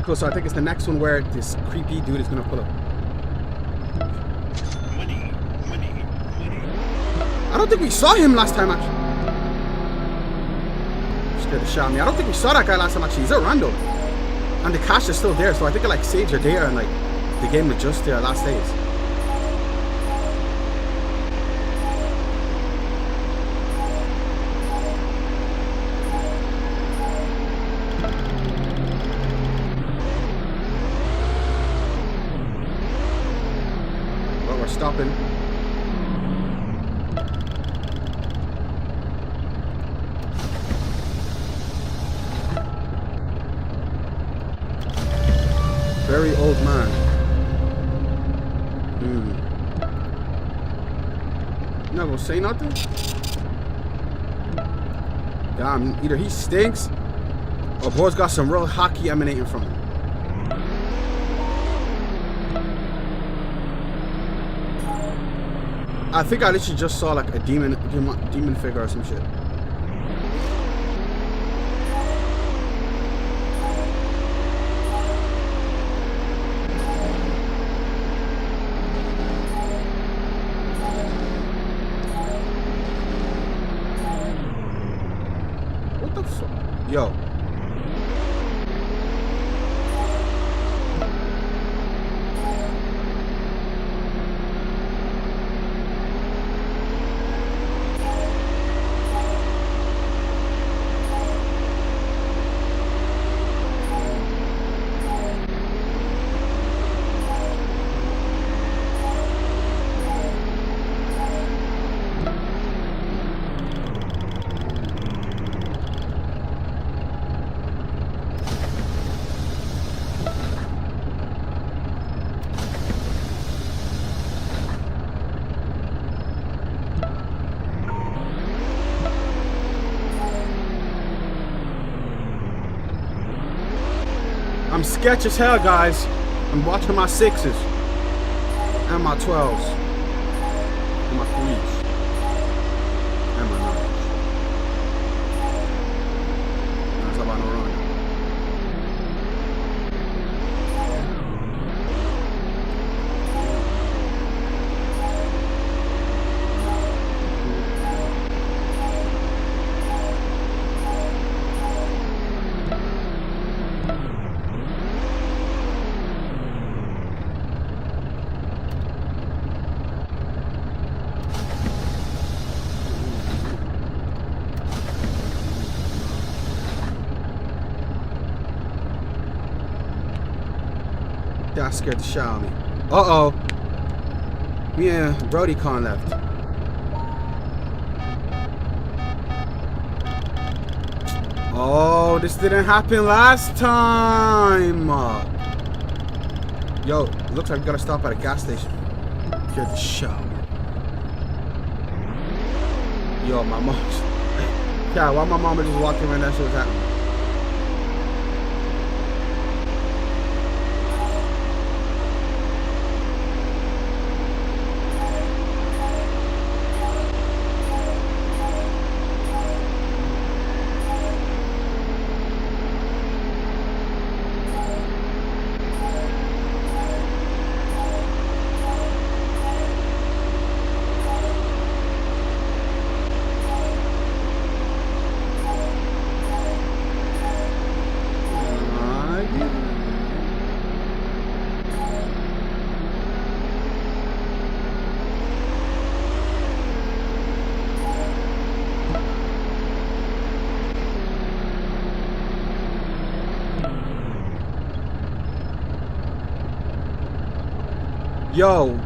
vehicle, so I think it's the next one where this creepy dude is gonna pull up. I don't think we saw him last time, actually. Scared the shit out of me. I don't think we saw that guy last time, actually. He's around though. And the cache is still there, so I think it like saves your data and like the game adjusts to your last days. Well, we're stopping. Very old man. You not gonna say nothing? Damn, either he stinks or boy's got some real hockey emanating from him. I think I literally just saw like a demon figure or some shit. Yo. I'm sketch as hell, guys. I'm watching my 6s and my 12s and my 3s and my 9s. That's about to run. That scared the shit out of me. Uh-oh. Yeah, Brody Con left. Oh, this didn't happen last time. Yo, looks like we gotta stop at a gas station. Scared the shit out of me. Yo, my mom's... Yeah, why my mama just walking around that shit was happening? Yo.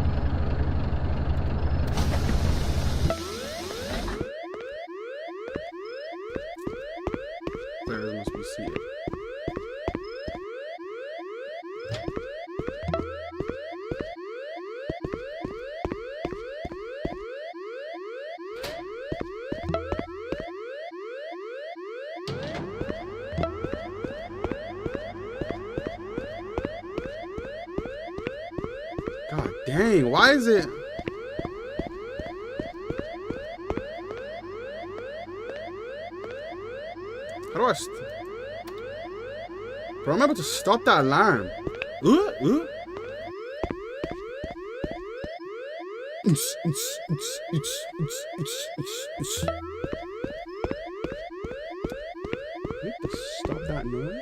There must be seated. God dang, why is it? How do I Bro, I'm able to stop that alarm. Ooh. Need to stop that noise.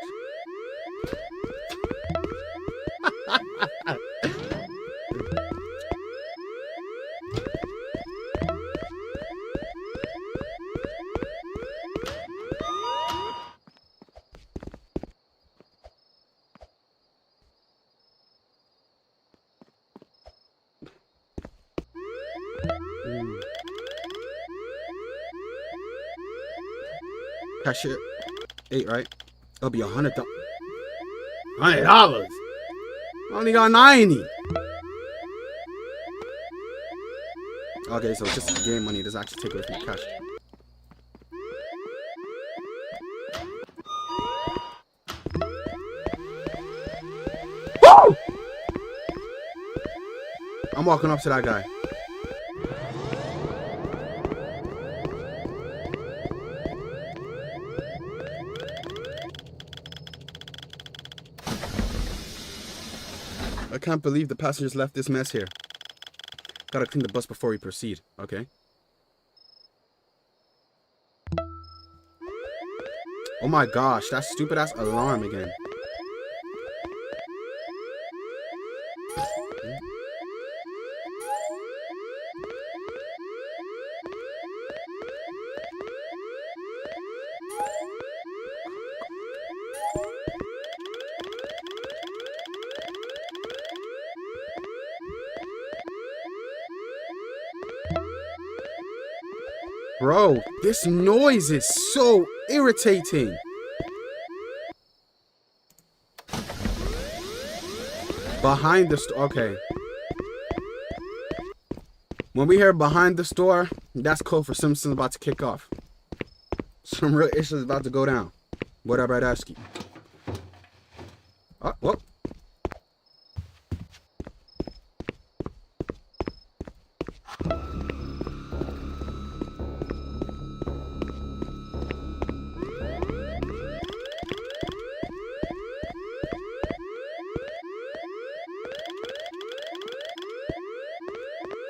Cashier, 8, right? It'll be $100. $100. Only got 90. Okay, so it's just game money. It doesn't actually take away from the cash. Woo! I'm walking up to that guy. I can't believe the passengers left this mess here. Gotta clean the bus before we proceed. Okay. Oh my gosh, that stupid ass alarm again. Bro, this noise is so irritating. Behind the store. Okay. When we hear behind the store, that's code for Simpsons about to kick off. Some real issues about to go down. What up, Radowski? Oh, whoop.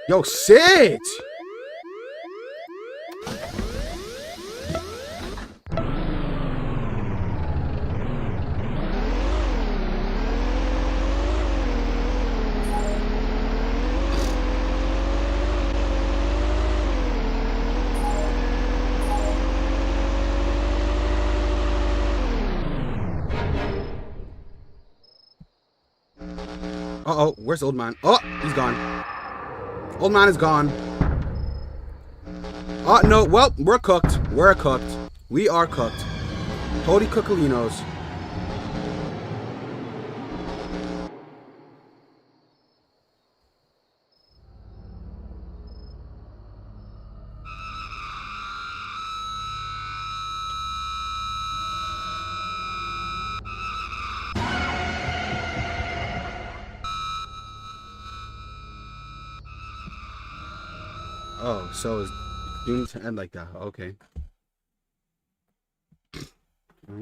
Yo, sit! Uh-oh, where's Old Man? Oh, he's gone. Old Man is gone. Oh, no. Well, we're cooked. We're cooked. We are cooked. Holy Cookalinos. Oh, so it's doomed to end like that. Okay. Oh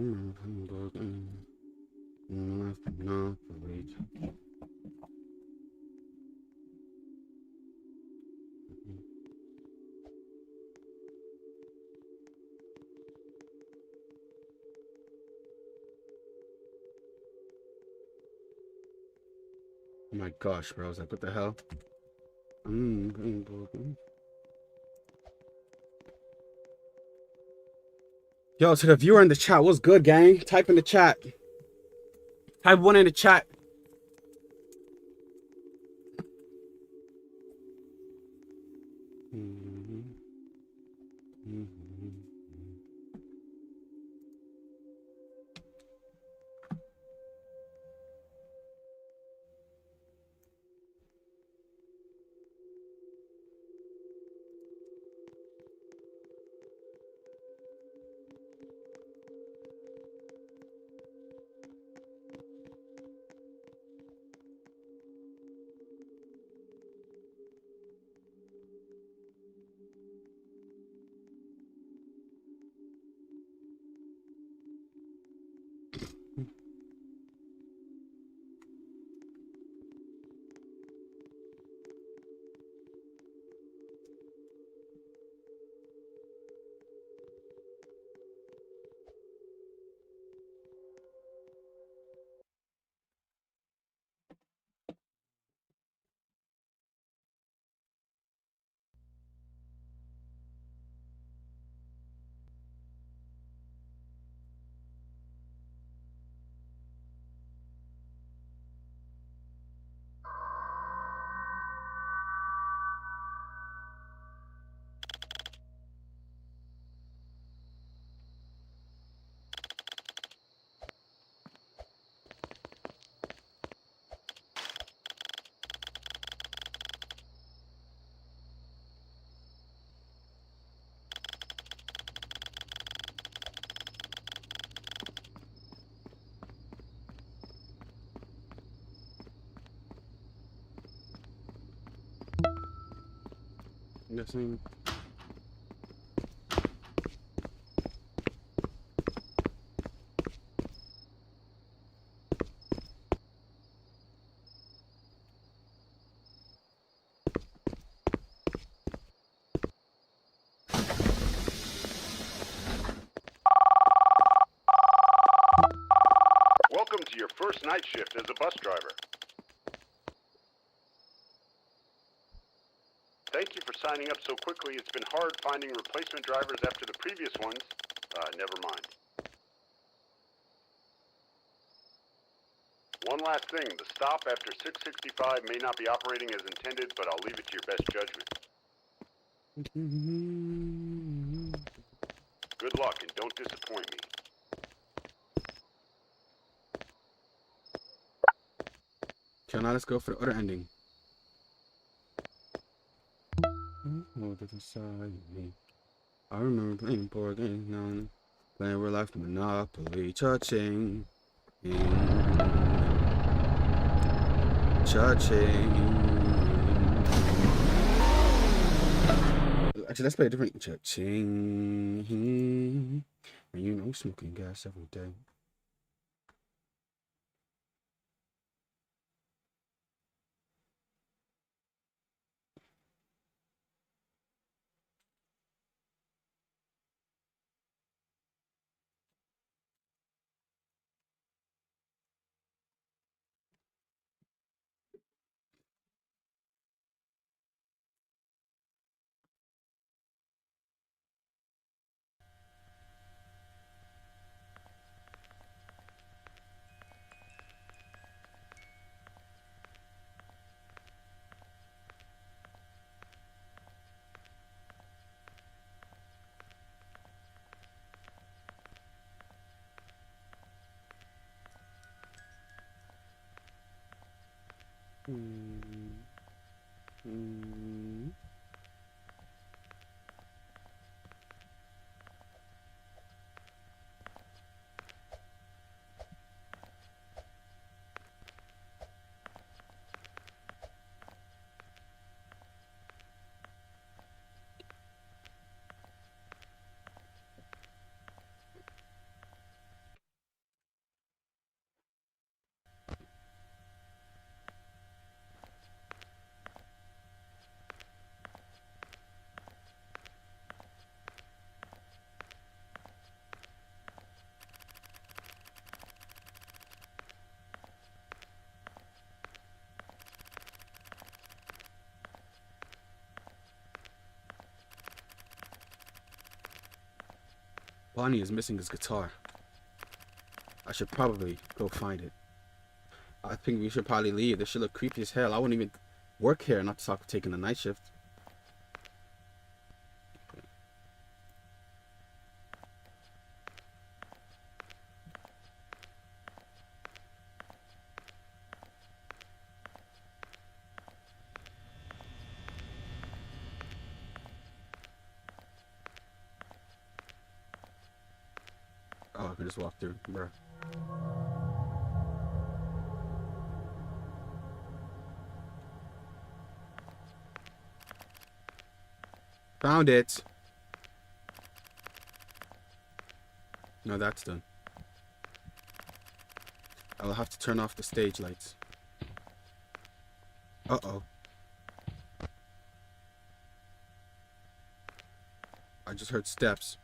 my gosh, bro. I was like, what the hell? Yo, to the viewer in the chat, what's good, gang? Type in the chat. Type one in the chat. guessing. Welcome to your first night shift as a bus driver. Thank you for signing up so quickly. It's been hard finding replacement drivers after the previous ones. Never mind. One last thing, the stop after 665 may not be operating as intended, but I'll leave it to your best judgment. Good luck and don't disappoint me. Okay, now let's go for the other ending. Oh, inside me. I remember playing board games now, playing real life Monopoly, cha-ching, cha-ching. Actually, let's play a different cha-ching. And you know, smoking gas every day. Bonnie is missing his guitar. I should probably go find it. I think we should probably leave. This should look creepy as hell. I wouldn't even work here, not to talk taking a night shift. Oh, I can just walk through, bro. Found it. No, that's done. I'll have to turn off the stage lights. Uh-oh. I just heard steps.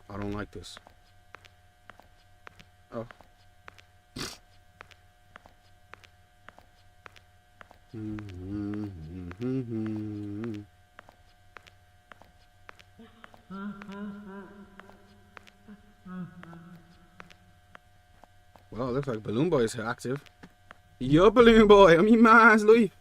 I don't like this. Oh. Well, it looks like Balloon Boy is active. Yo, Balloon Boy, I'm your man's Louis.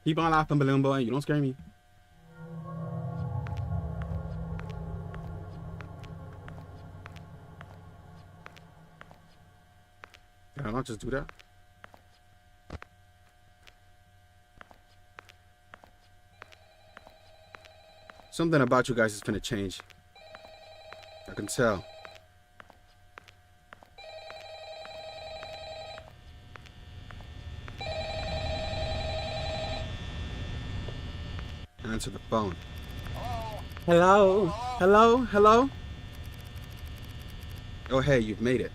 Keep on laughing, Balloon Boy. You don't scare me. Can I not just do that? Something about you guys is finna change. I can tell. Answer the phone. Hello? Hello? Hello? Oh, hey, you've made it.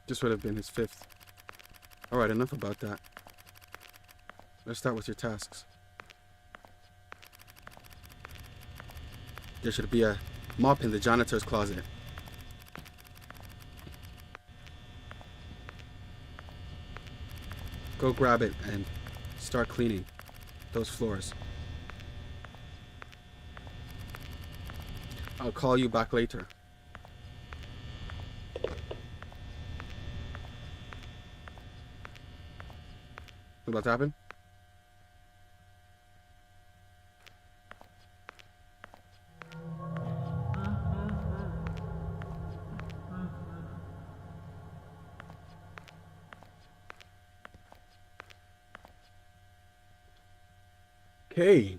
This would have been his 5th. Alright, enough about that. Let's start with your tasks. There should be a mop in the janitor's closet. Go grab it and start cleaning those floors. I'll call you back later. What about to happen? Okay.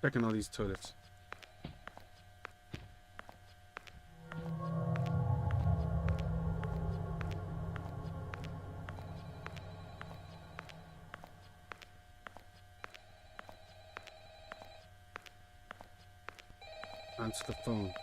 Checking all these toilets. Answer the phone.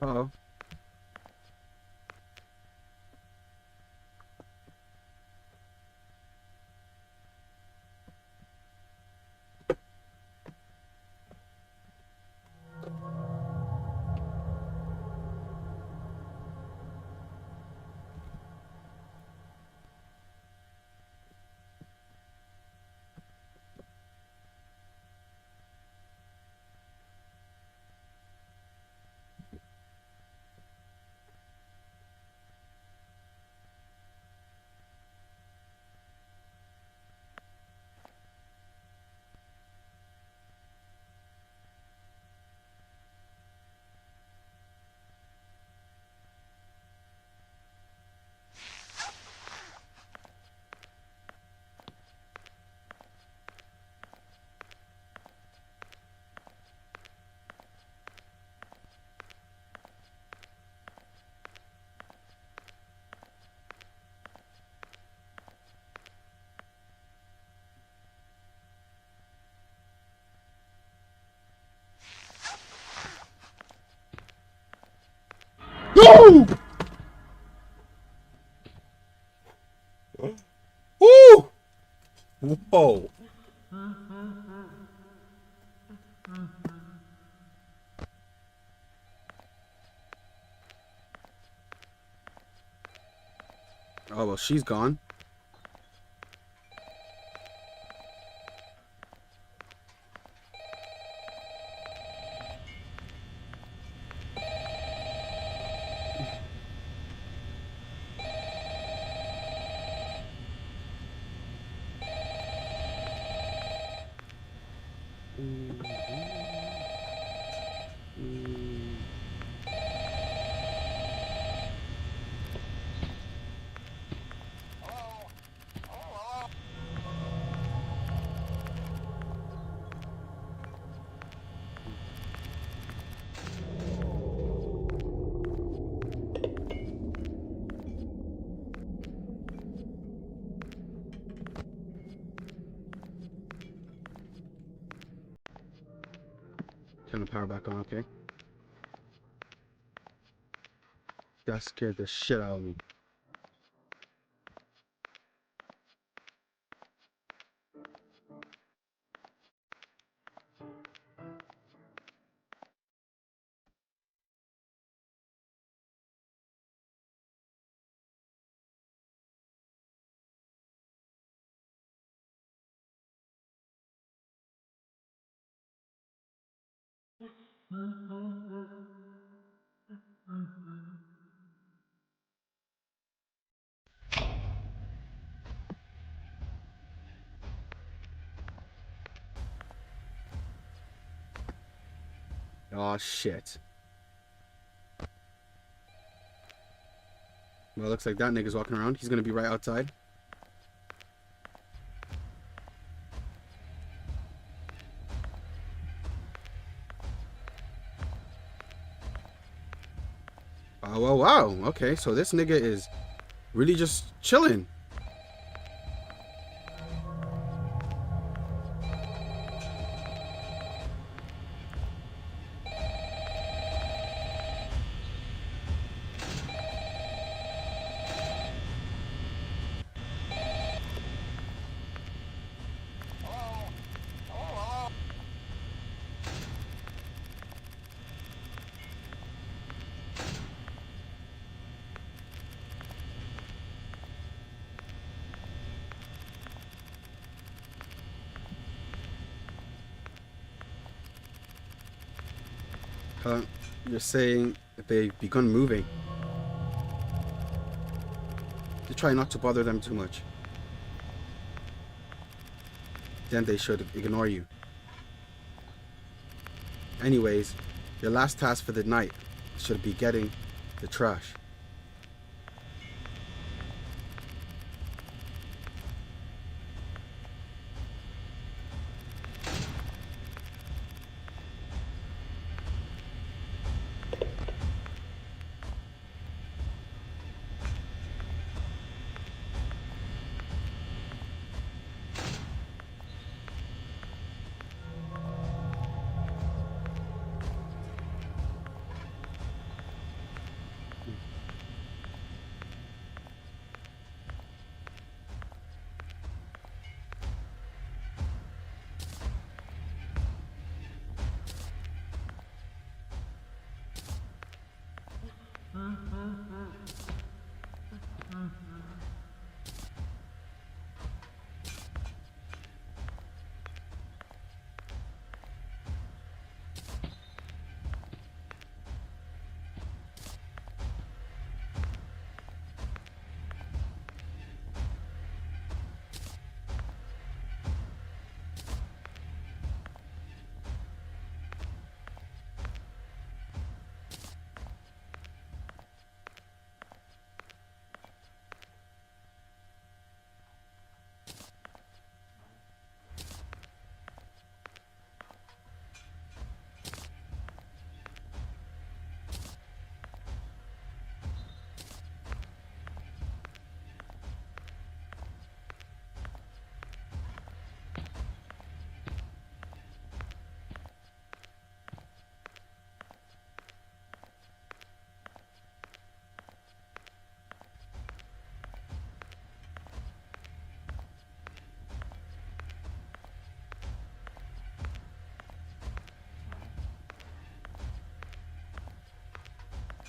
Uh-oh. No! Ooh! Whoa. Oh, well, she's gone. Turn the power back on, okay? That scared the shit out of me. Oh shit. Well, looks like that nigga's walking around. He's gonna be right outside. Oh, wow, wow. Okay, so this nigga is really just chilling. You're saying that they've begun moving. You try not to bother them too much. Then they should ignore you. Anyways, your last task for the night should be getting the trash.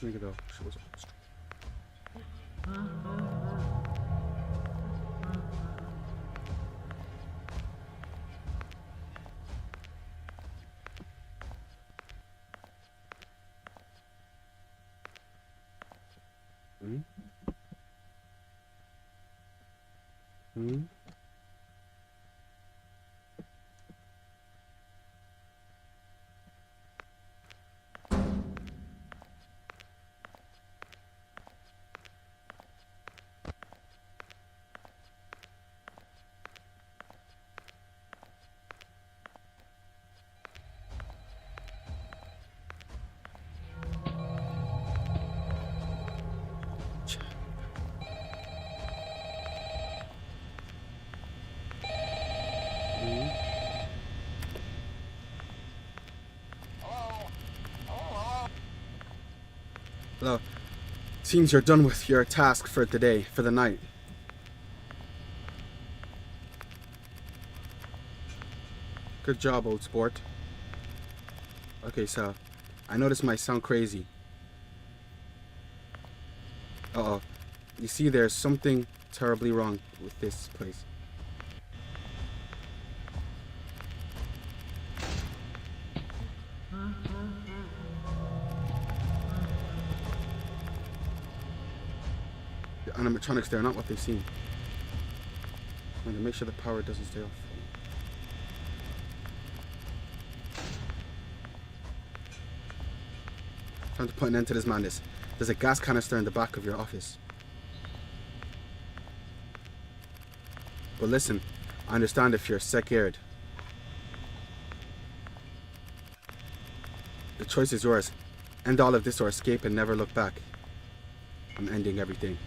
Look at that. She was Hello. Seems you're done with your task for today, for the night. Good job, old sport. Okay, so I know this might sound crazy. Uh-oh. You see, there's something terribly wrong with this place. The animatronics, they're not what they seem. I'm going to make sure the power doesn't stay off. Time to put an end to this madness. There's a gas canister in the back of your office. But listen, I understand if you're scared. The choice is yours. End all of this or escape and never look back. I'm ending everything.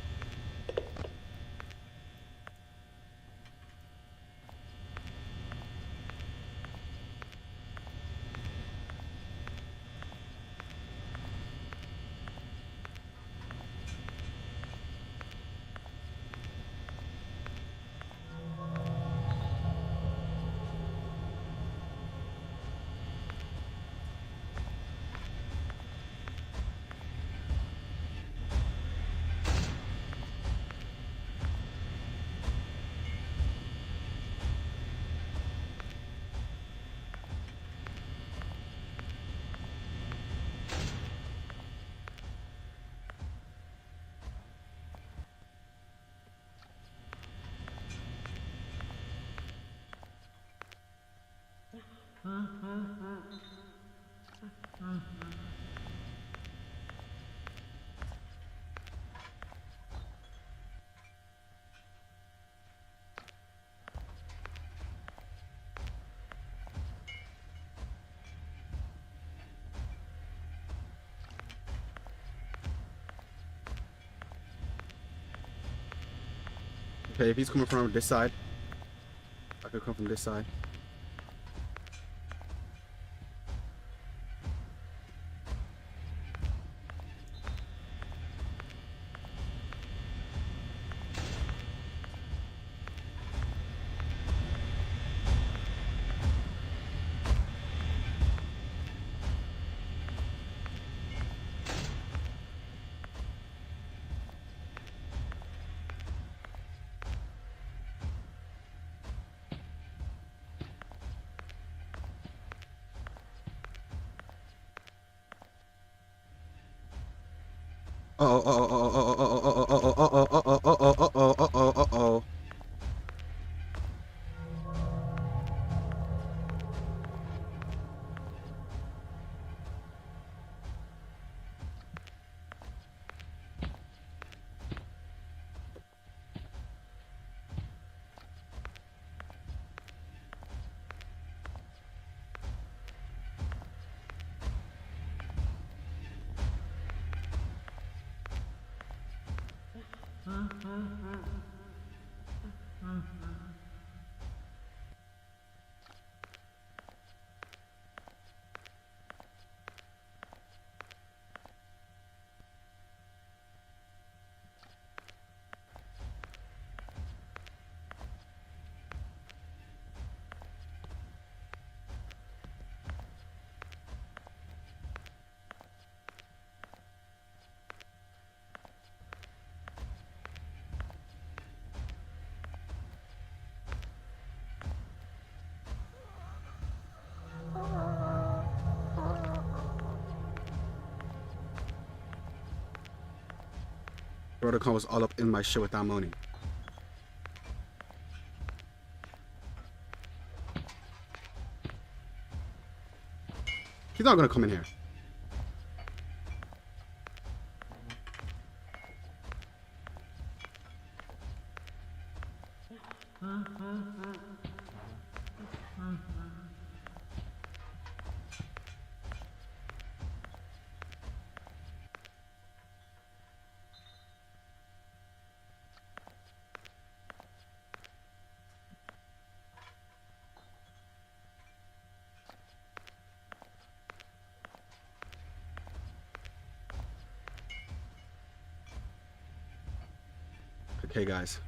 Okay, if he's coming from this side, I could come from this side. Uh-oh. Protocol was all up in my shit without moaning. He's not gonna come in here. Okay, guys.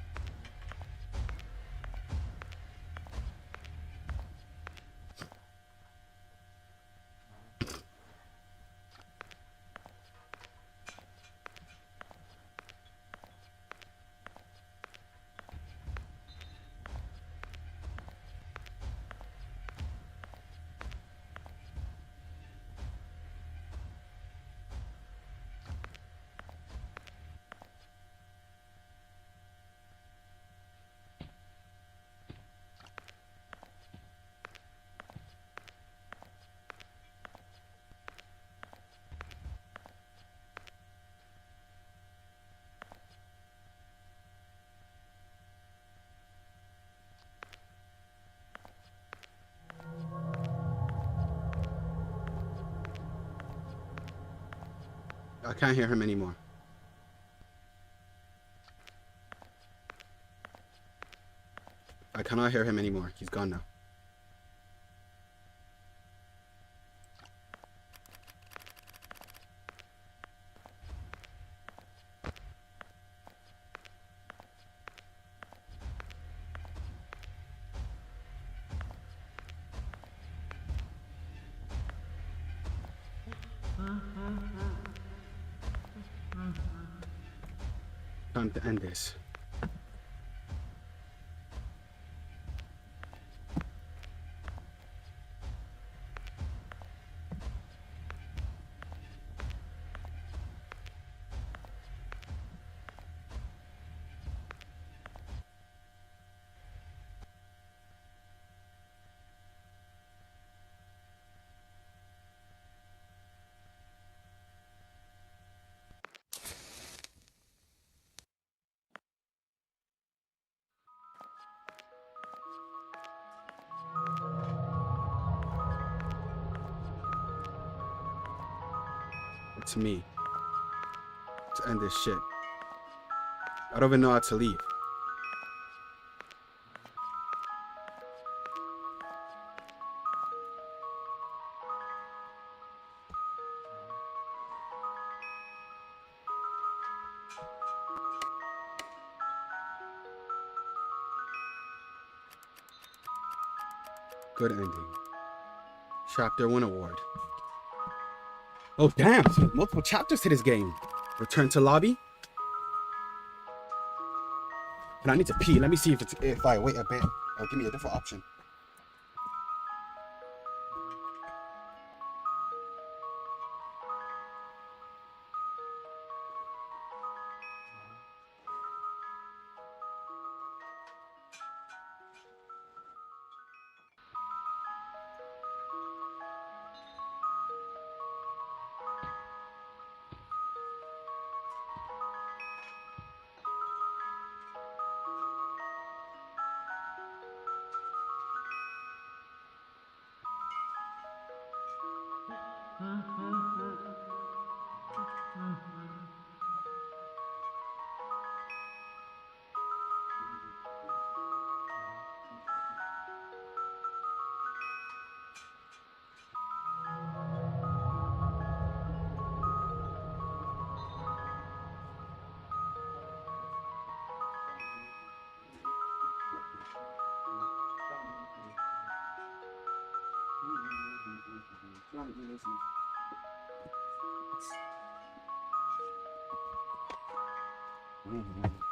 I can't hear him anymore. I cannot hear him anymore. He's gone now. Time to end this. It's me. To end this shit. I don't even know how to leave. Good ending. Chapter 1 award. Oh damn, multiple chapters to this game. Return to lobby. But I need to pee. Let me see if I wait a bit. Oh, give me a different option.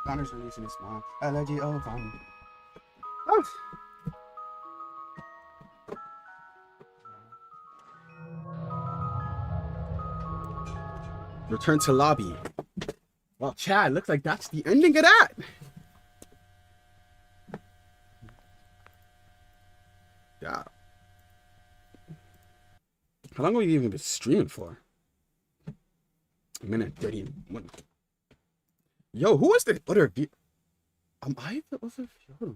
Connor's releasing a small allergy of Oh. Return to lobby. Well, Chad, looks like that's the ending of that. Yeah. How long have we even been streaming for? A minute 31. Yo, who was the other view? Am I the other viewer?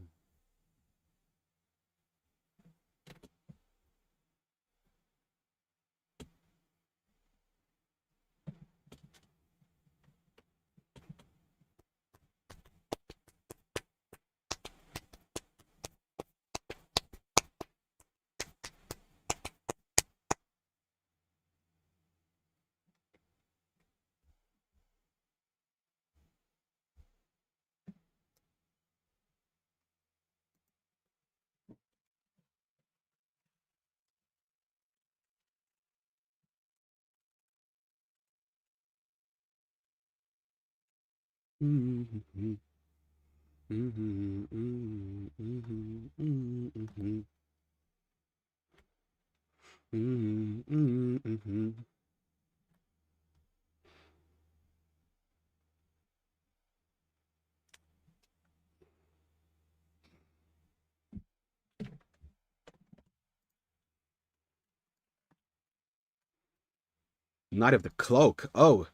Night of the Cloak. Oh,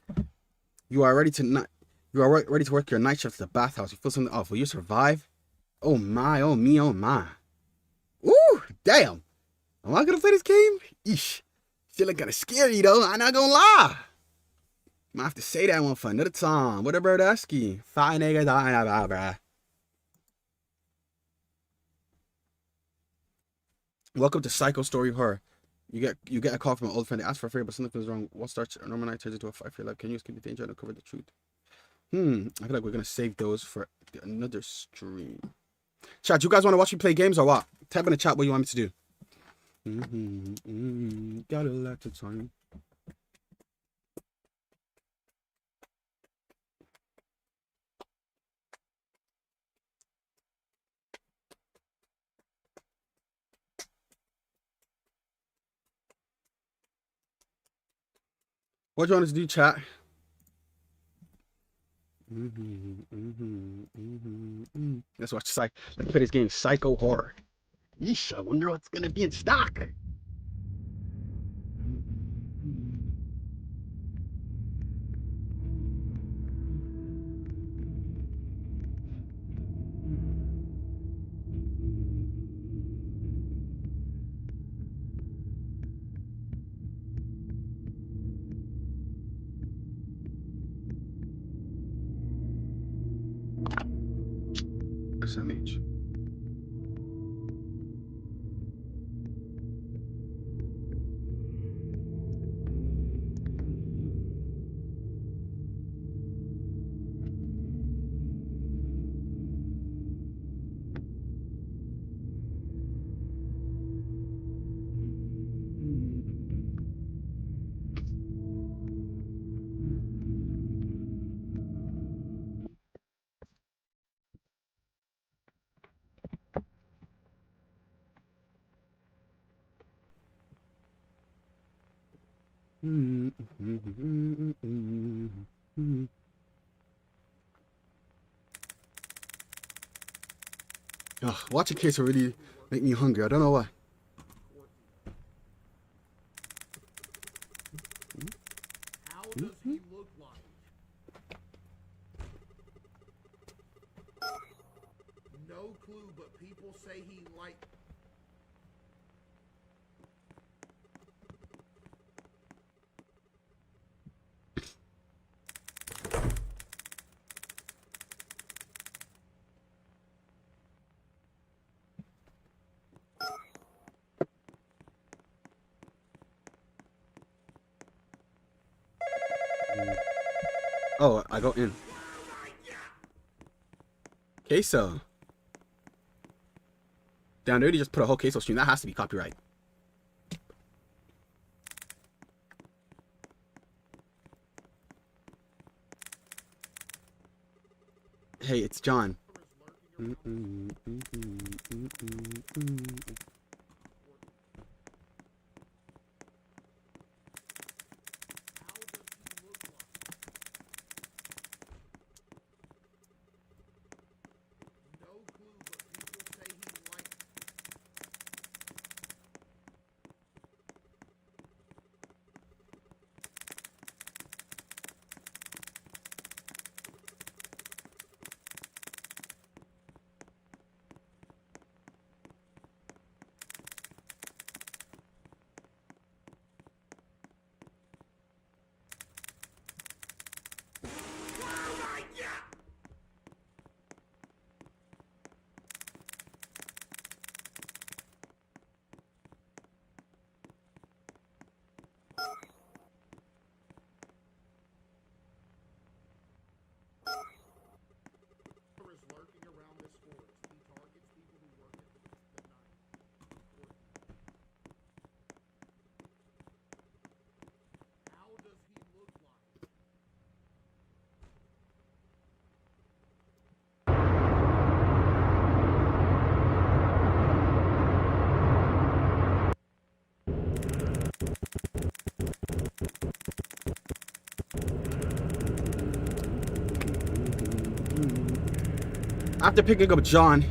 you are ready to not. You are ready to work your night shift at the bathhouse. You feel something off. Will you survive? Oh my, oh me, oh my. Ooh, damn. Am I gonna play this game? Eesh. Shit look kinda scary though. I'm not gonna lie. Might have to say that one for another time. What a bird asking. 5 niggas, bruh. Welcome to Psycho Story Horror. You get a call from an old friend. They ask for a favor, but something feels wrong. What starts a normal night turns into a fight for your life. Can you escape the danger and uncover the truth? I feel like we're gonna save those for another stream. Chat, you guys want to watch me play games or what? Type in the chat what you want me to do. Got a lot of time. What do you want us to do, chat? Let's watch let's play this game, Psycho Horror. Yeesh, I wonder what's gonna be in stock. SMH. Ugh, watching kids will really make me hungry. I don't know why. How does he look like? No clue, but people say he like. Oh, I go in. Queso. Damn, they already just put a whole queso stream. That has to be copyright. Hey, it's John. After picking up John,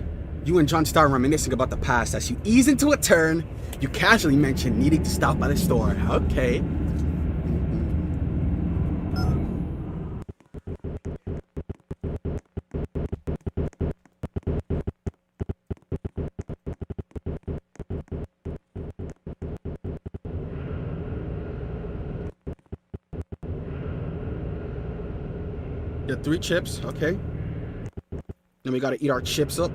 you and John start reminiscing about the past. As you ease into a turn, you casually mention needing to stop by the store. Okay. Get 3 chips, okay. Then we gotta eat our chips up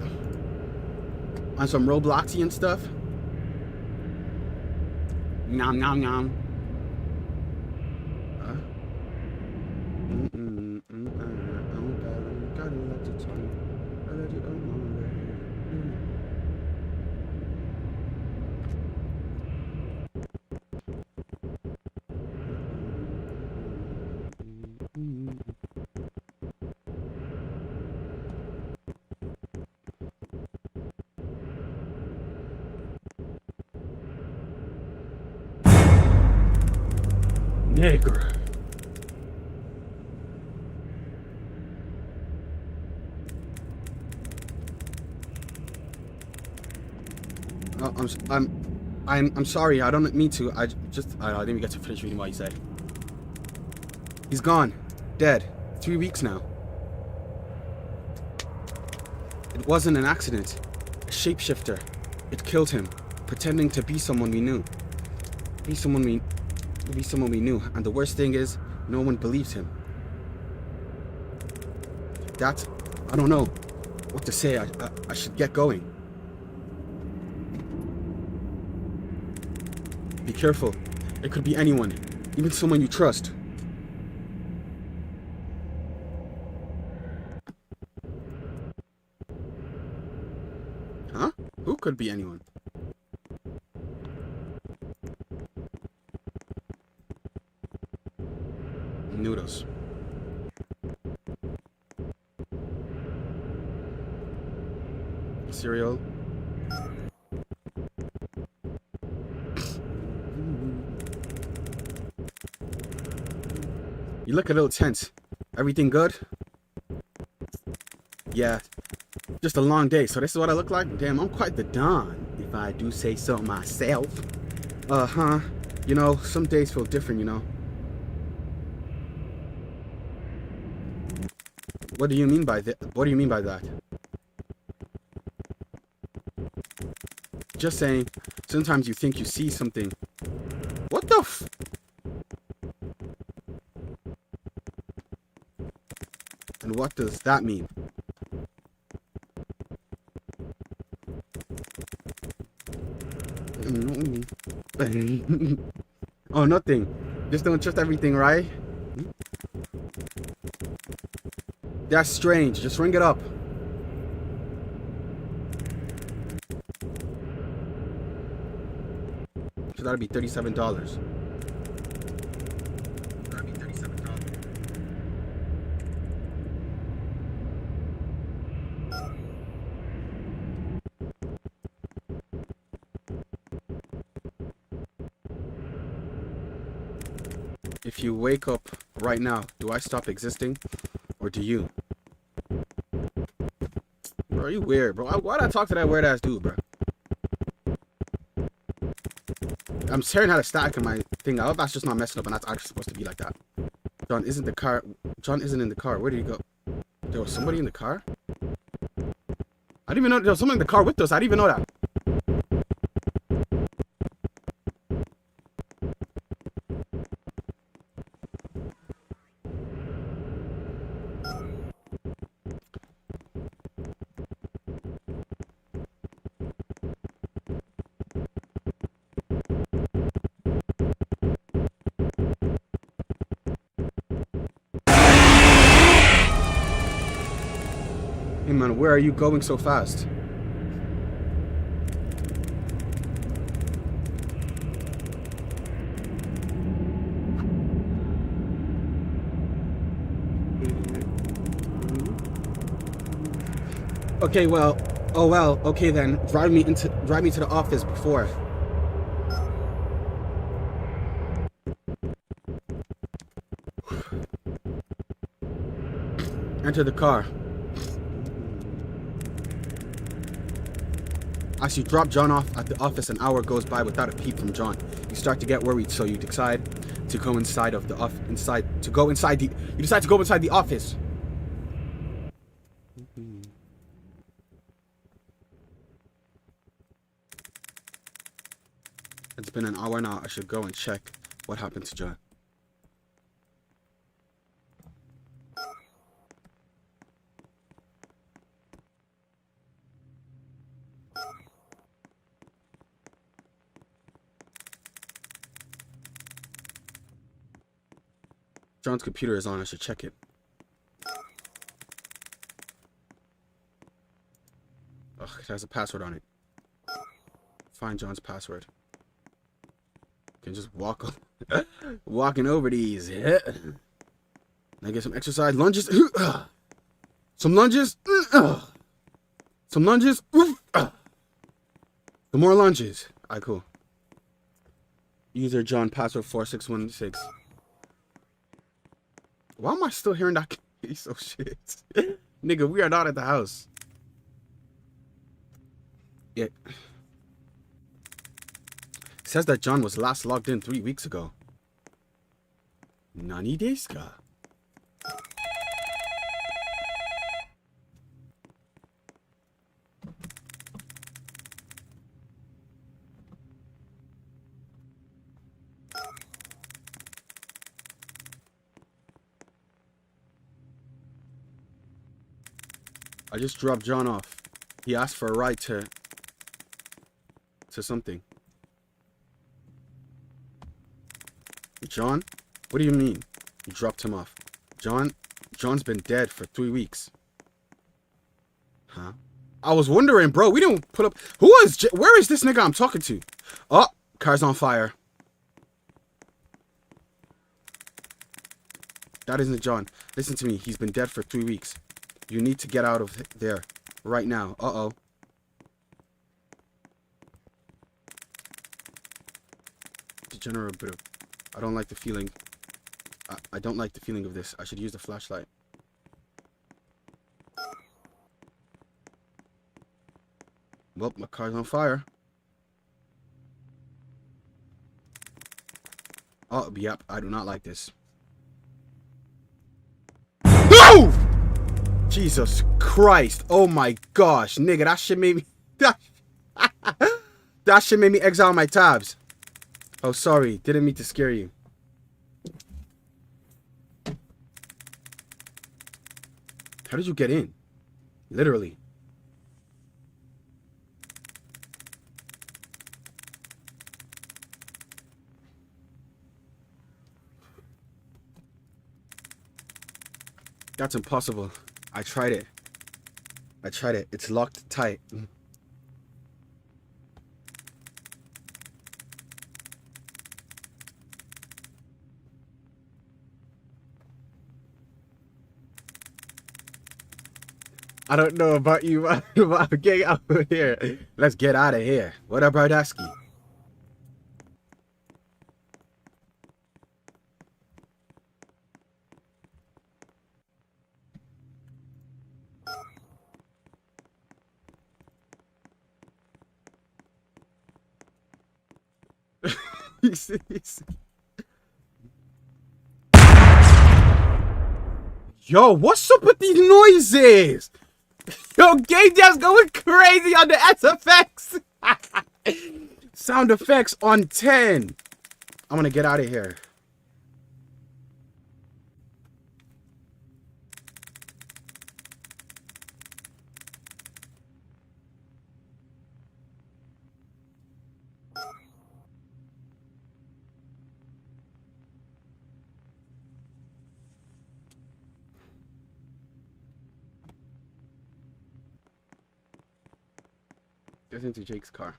on some Robloxy and stuff. Nom nom nom. Nigger. Oh, I'm sorry. I don't mean to. I didn't even get to finish reading what you said. He's gone, dead. 3 weeks now. It wasn't an accident. A shapeshifter. It killed him, pretending to be someone we knew. Be someone we knew, and the worst thing is, no one believes him. I don't know what to say. I should get going. Be careful. It could be anyone, even someone you trust. Huh? Who could be anyone? Noodles. Cereal. You look a little tense. Everything good? Yeah. Just a long day, so this is what I look like? Damn, I'm quite the Don, if I do say so myself. Uh-huh. You know, some days feel different, you know. What do you mean by that? What do you mean by that? Just saying, sometimes you think you see something. What the f... And what does that mean? Oh, nothing. Just don't trust everything, right? That's strange. Just ring it up. So that'd be $37. If you wake up right now, do I stop existing? Or do you? Bro, you weird, bro. Why'd I talk to that weird ass dude, bro? I'm staring at a stack in my thing. I hope that's just not messing up and that's actually supposed to be like that. John isn't the car. John isn't in the car. Where did he go? There was somebody in the car? I didn't even know there was someone in the car with us. I didn't even know that. Hey man, where are you going so fast? Okay, well, oh well, okay then. Drive me to the office before. Enter the car. As you drop John off at the office, an hour goes by without a peep from John. You start to get worried, so you decide to go inside the office. It's been an hour now. I should go and check what happened to John. John's computer is on. I should check it. Ugh, it has a password on it. Find John's password. Can just walking over these. Now get some exercise lunges. Some lunges. Some lunges. Some more lunges. Alright, cool. User John, password 4616. Why am I still hearing that case? Oh shit. Nigga, we are not at the house. Yeah. It says that John was last logged in 3 weeks ago. Nani desu ka? I just dropped John off. He asked for a ride to something. John? What do you mean? You dropped him off. John's been dead for 3 weeks. Huh? I was wondering, bro. We didn't put up. Where is this nigga I'm talking to? Oh, car's on fire. That isn't John. Listen to me. He's been dead for 3 weeks. You need to get out of there right now. Uh-oh. Degenerate bit of... I don't like the feeling. I don't like the feeling of this. I should use the flashlight. Well, my car's on fire. Oh, yep. I do not like this. No! Jesus Christ. Oh my gosh. Nigga, that shit made me... That shit made me exile my tabs. Oh, sorry. Didn't mean to scare you. How did you get in? Literally. That's impossible. I tried it. It's locked tight. I don't know about you, but I'm getting out of here. Let's get out of here. What up, Bardasky? Yo, what's up with these noises? Yo, Game Jazz going crazy on the SFX. Sound effects on 10. I'm gonna get out of here. Get into Jake's car.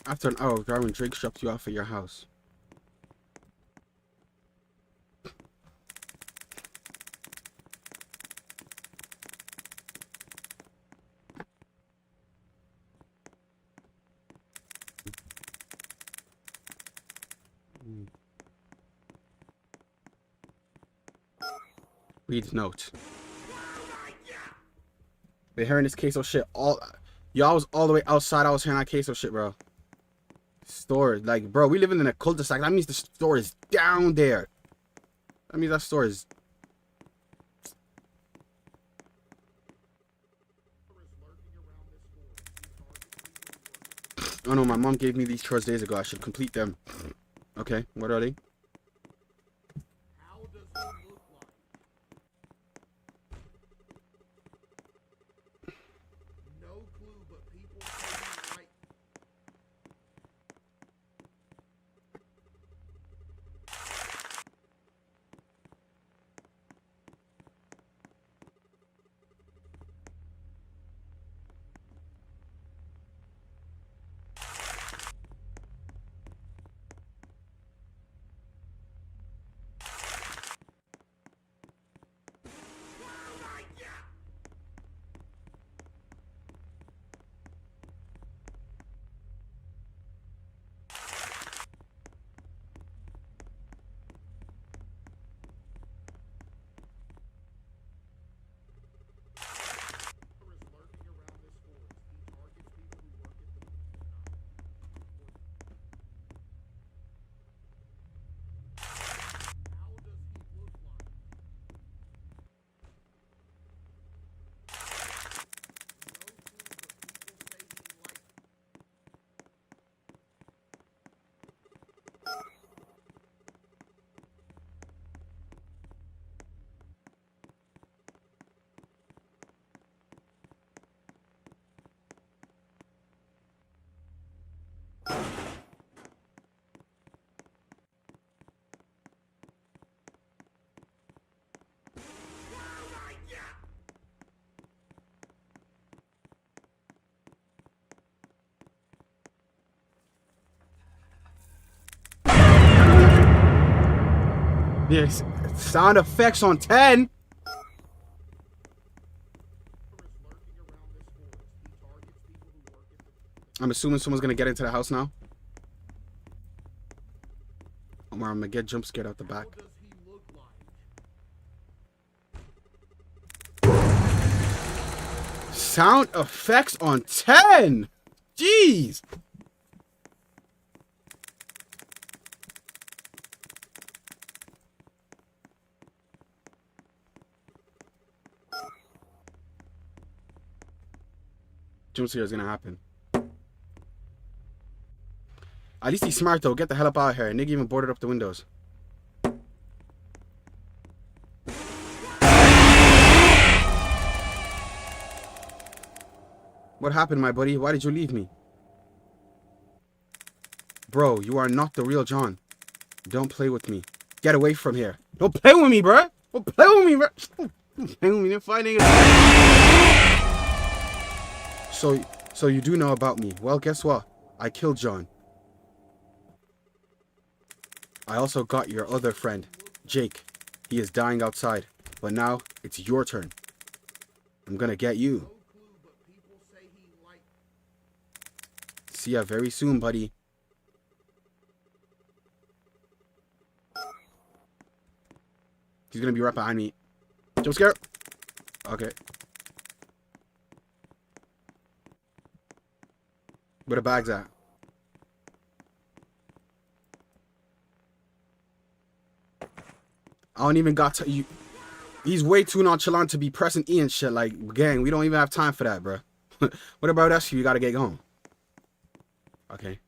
After an hour of driving, Drake dropped you off at your house. Reads note. Been hearing this queso shit all. Y'all was all the way outside. I was hearing that queso shit, bro. Store, like, bro, we living in a cul-de-sac. That means the store is down there. That means that store is. Oh no, my mom gave me these chores days ago. I should complete them. Okay, what are they? Yes, sound effects on 10. I'm assuming someone's gonna get into the house now. Or I'm gonna get jump scared out the back. Sound effects on 10. Jeez. Jump scare is gonna happen. At least he's smart though. Get the hell up out of here. Nigga even boarded up the windows. What happened, my buddy? Why did you leave me? Bro, you are not the real John. Don't play with me. Get away from here. Don't play with me, bro. Don't play with me, bro. Don't play with me. You're fighting. So you do know about me. Well, guess what? I killed John. I also got your other friend, Jake. He is dying outside. But now, it's your turn. I'm gonna get you. See ya very soon, buddy. He's gonna be right behind me. Jump scare. Okay. Where the bag's at? I don't even got to you. He's way too nonchalant to be pressing E and shit. Like, gang, we don't even have time for that, bro. What about us? You gotta get going. Okay.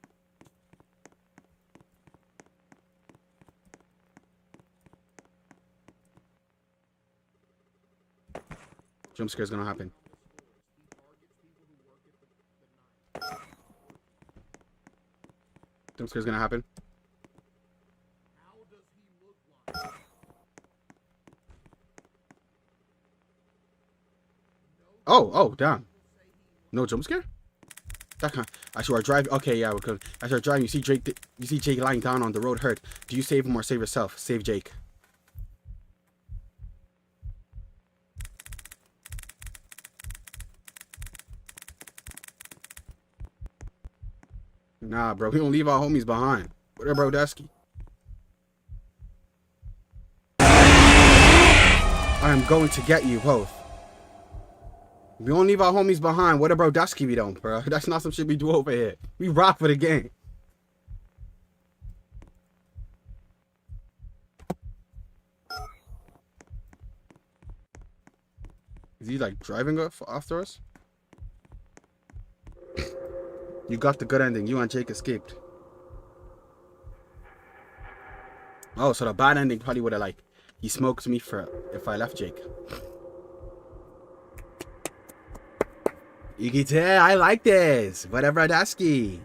Jump scare's gonna happen. Jump scare's gonna happen. Oh, damn. No jump scare? That kind. As you are driving. Okay, yeah, we're good. As you are driving, you see Jake lying down on the road hurt. Do you save him or save yourself? Save Jake. Nah, bro, we don't leave our homies behind. What up, bro, Desky? I am going to get you both. We don't leave our homies behind. What about Dusky we don't, bro? That's not some shit we do over here. We rock for the game. Is he like driving after us? You got the good ending. You and Jake escaped. Oh, so the bad ending probably would have like, he smoked me for if I left Jake. Igite, I like this. Whatever Adaski.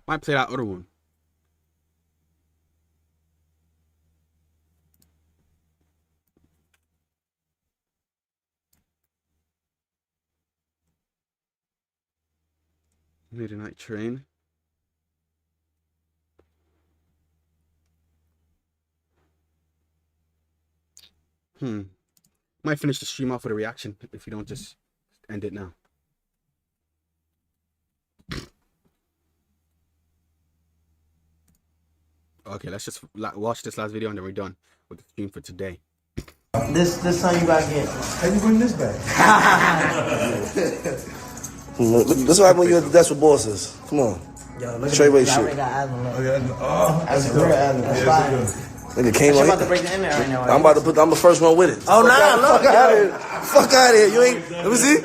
Might play that other one. Midnight Train. Might finish the stream off with a reaction if you don't just end it now. Okay, let's just watch this last video and then we're done with the stream for today. This time you gotta get. How you bring this back? Look, this is what happens when you're at the desk with bosses. Come on. Yo, look Treyway at shit. That's real asthma. That's fine. Nigga came I'm on. about to break the internet right now. I'm about to put. I'm the first one with it. Oh, nah, look. Fuck out of here. Fuck out of here. You ain't. Let me see.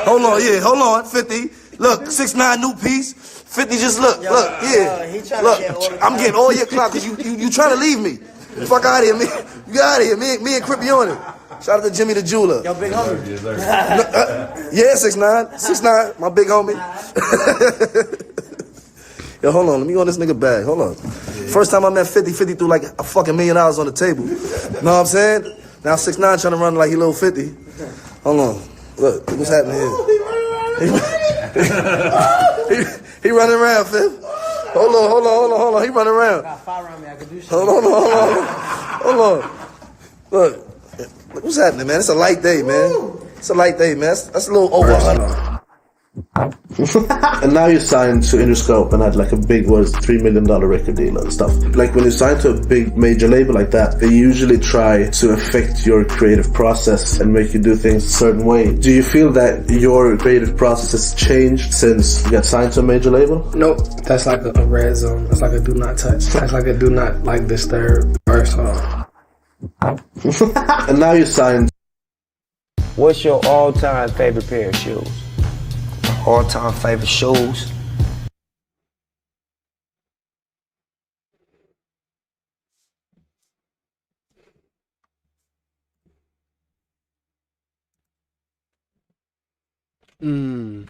Hold on. Yeah. Hold on. 50. Look. 6ix9ine new piece. 50. Just look. Yo, look. Yeah. he trying look. to get all the I'm getting all your clout because you trying to leave me. Fuck out of here, man. You get out of here. Me and Crippy on it. Shout out to Jimmy the Jeweler. Yo, big homie. Yeah, 6ix9ine. 6ix9ine, my big homie. Yo, hold on. Let me go on this nigga bag. Hold on. First time I met 50 threw like a fucking $1 million on the table. Know what I'm saying? Now 6ix9ine trying to run like he little 50. Hold on. Look what's happening here. He running around, Fifth. Hold on. He running around. Hold on. Look what's happening, man. It's a light day, man. It's a light day, man. That's a little over 100. And now you signed to Interscope and had like a big, $3 million record deal and stuff. Like when you sign to a big major label like that, they usually try to affect your creative process and make you do things a certain way. Do you feel that your creative process has changed since you got signed to a major label? Nope, that's like a red zone. That's like a do not touch. That's like a do not like disturb or so. And now you signed. What's your all-time favorite pair of shoes? All-time favorite shoes? Hmm.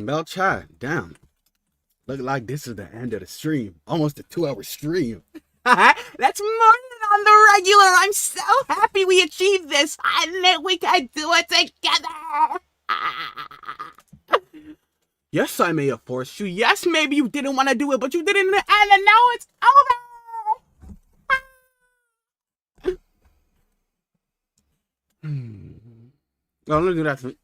Bell chat. Damn. Look like this is the end of the stream. Almost a 2-hour stream. That's more than on the regular. I'm so happy we achieved this. I knew we could do it together. Yes, I may have forced you. Yes, maybe you didn't want to do it, but you did it in the end, and now it's over. Well, let me do that.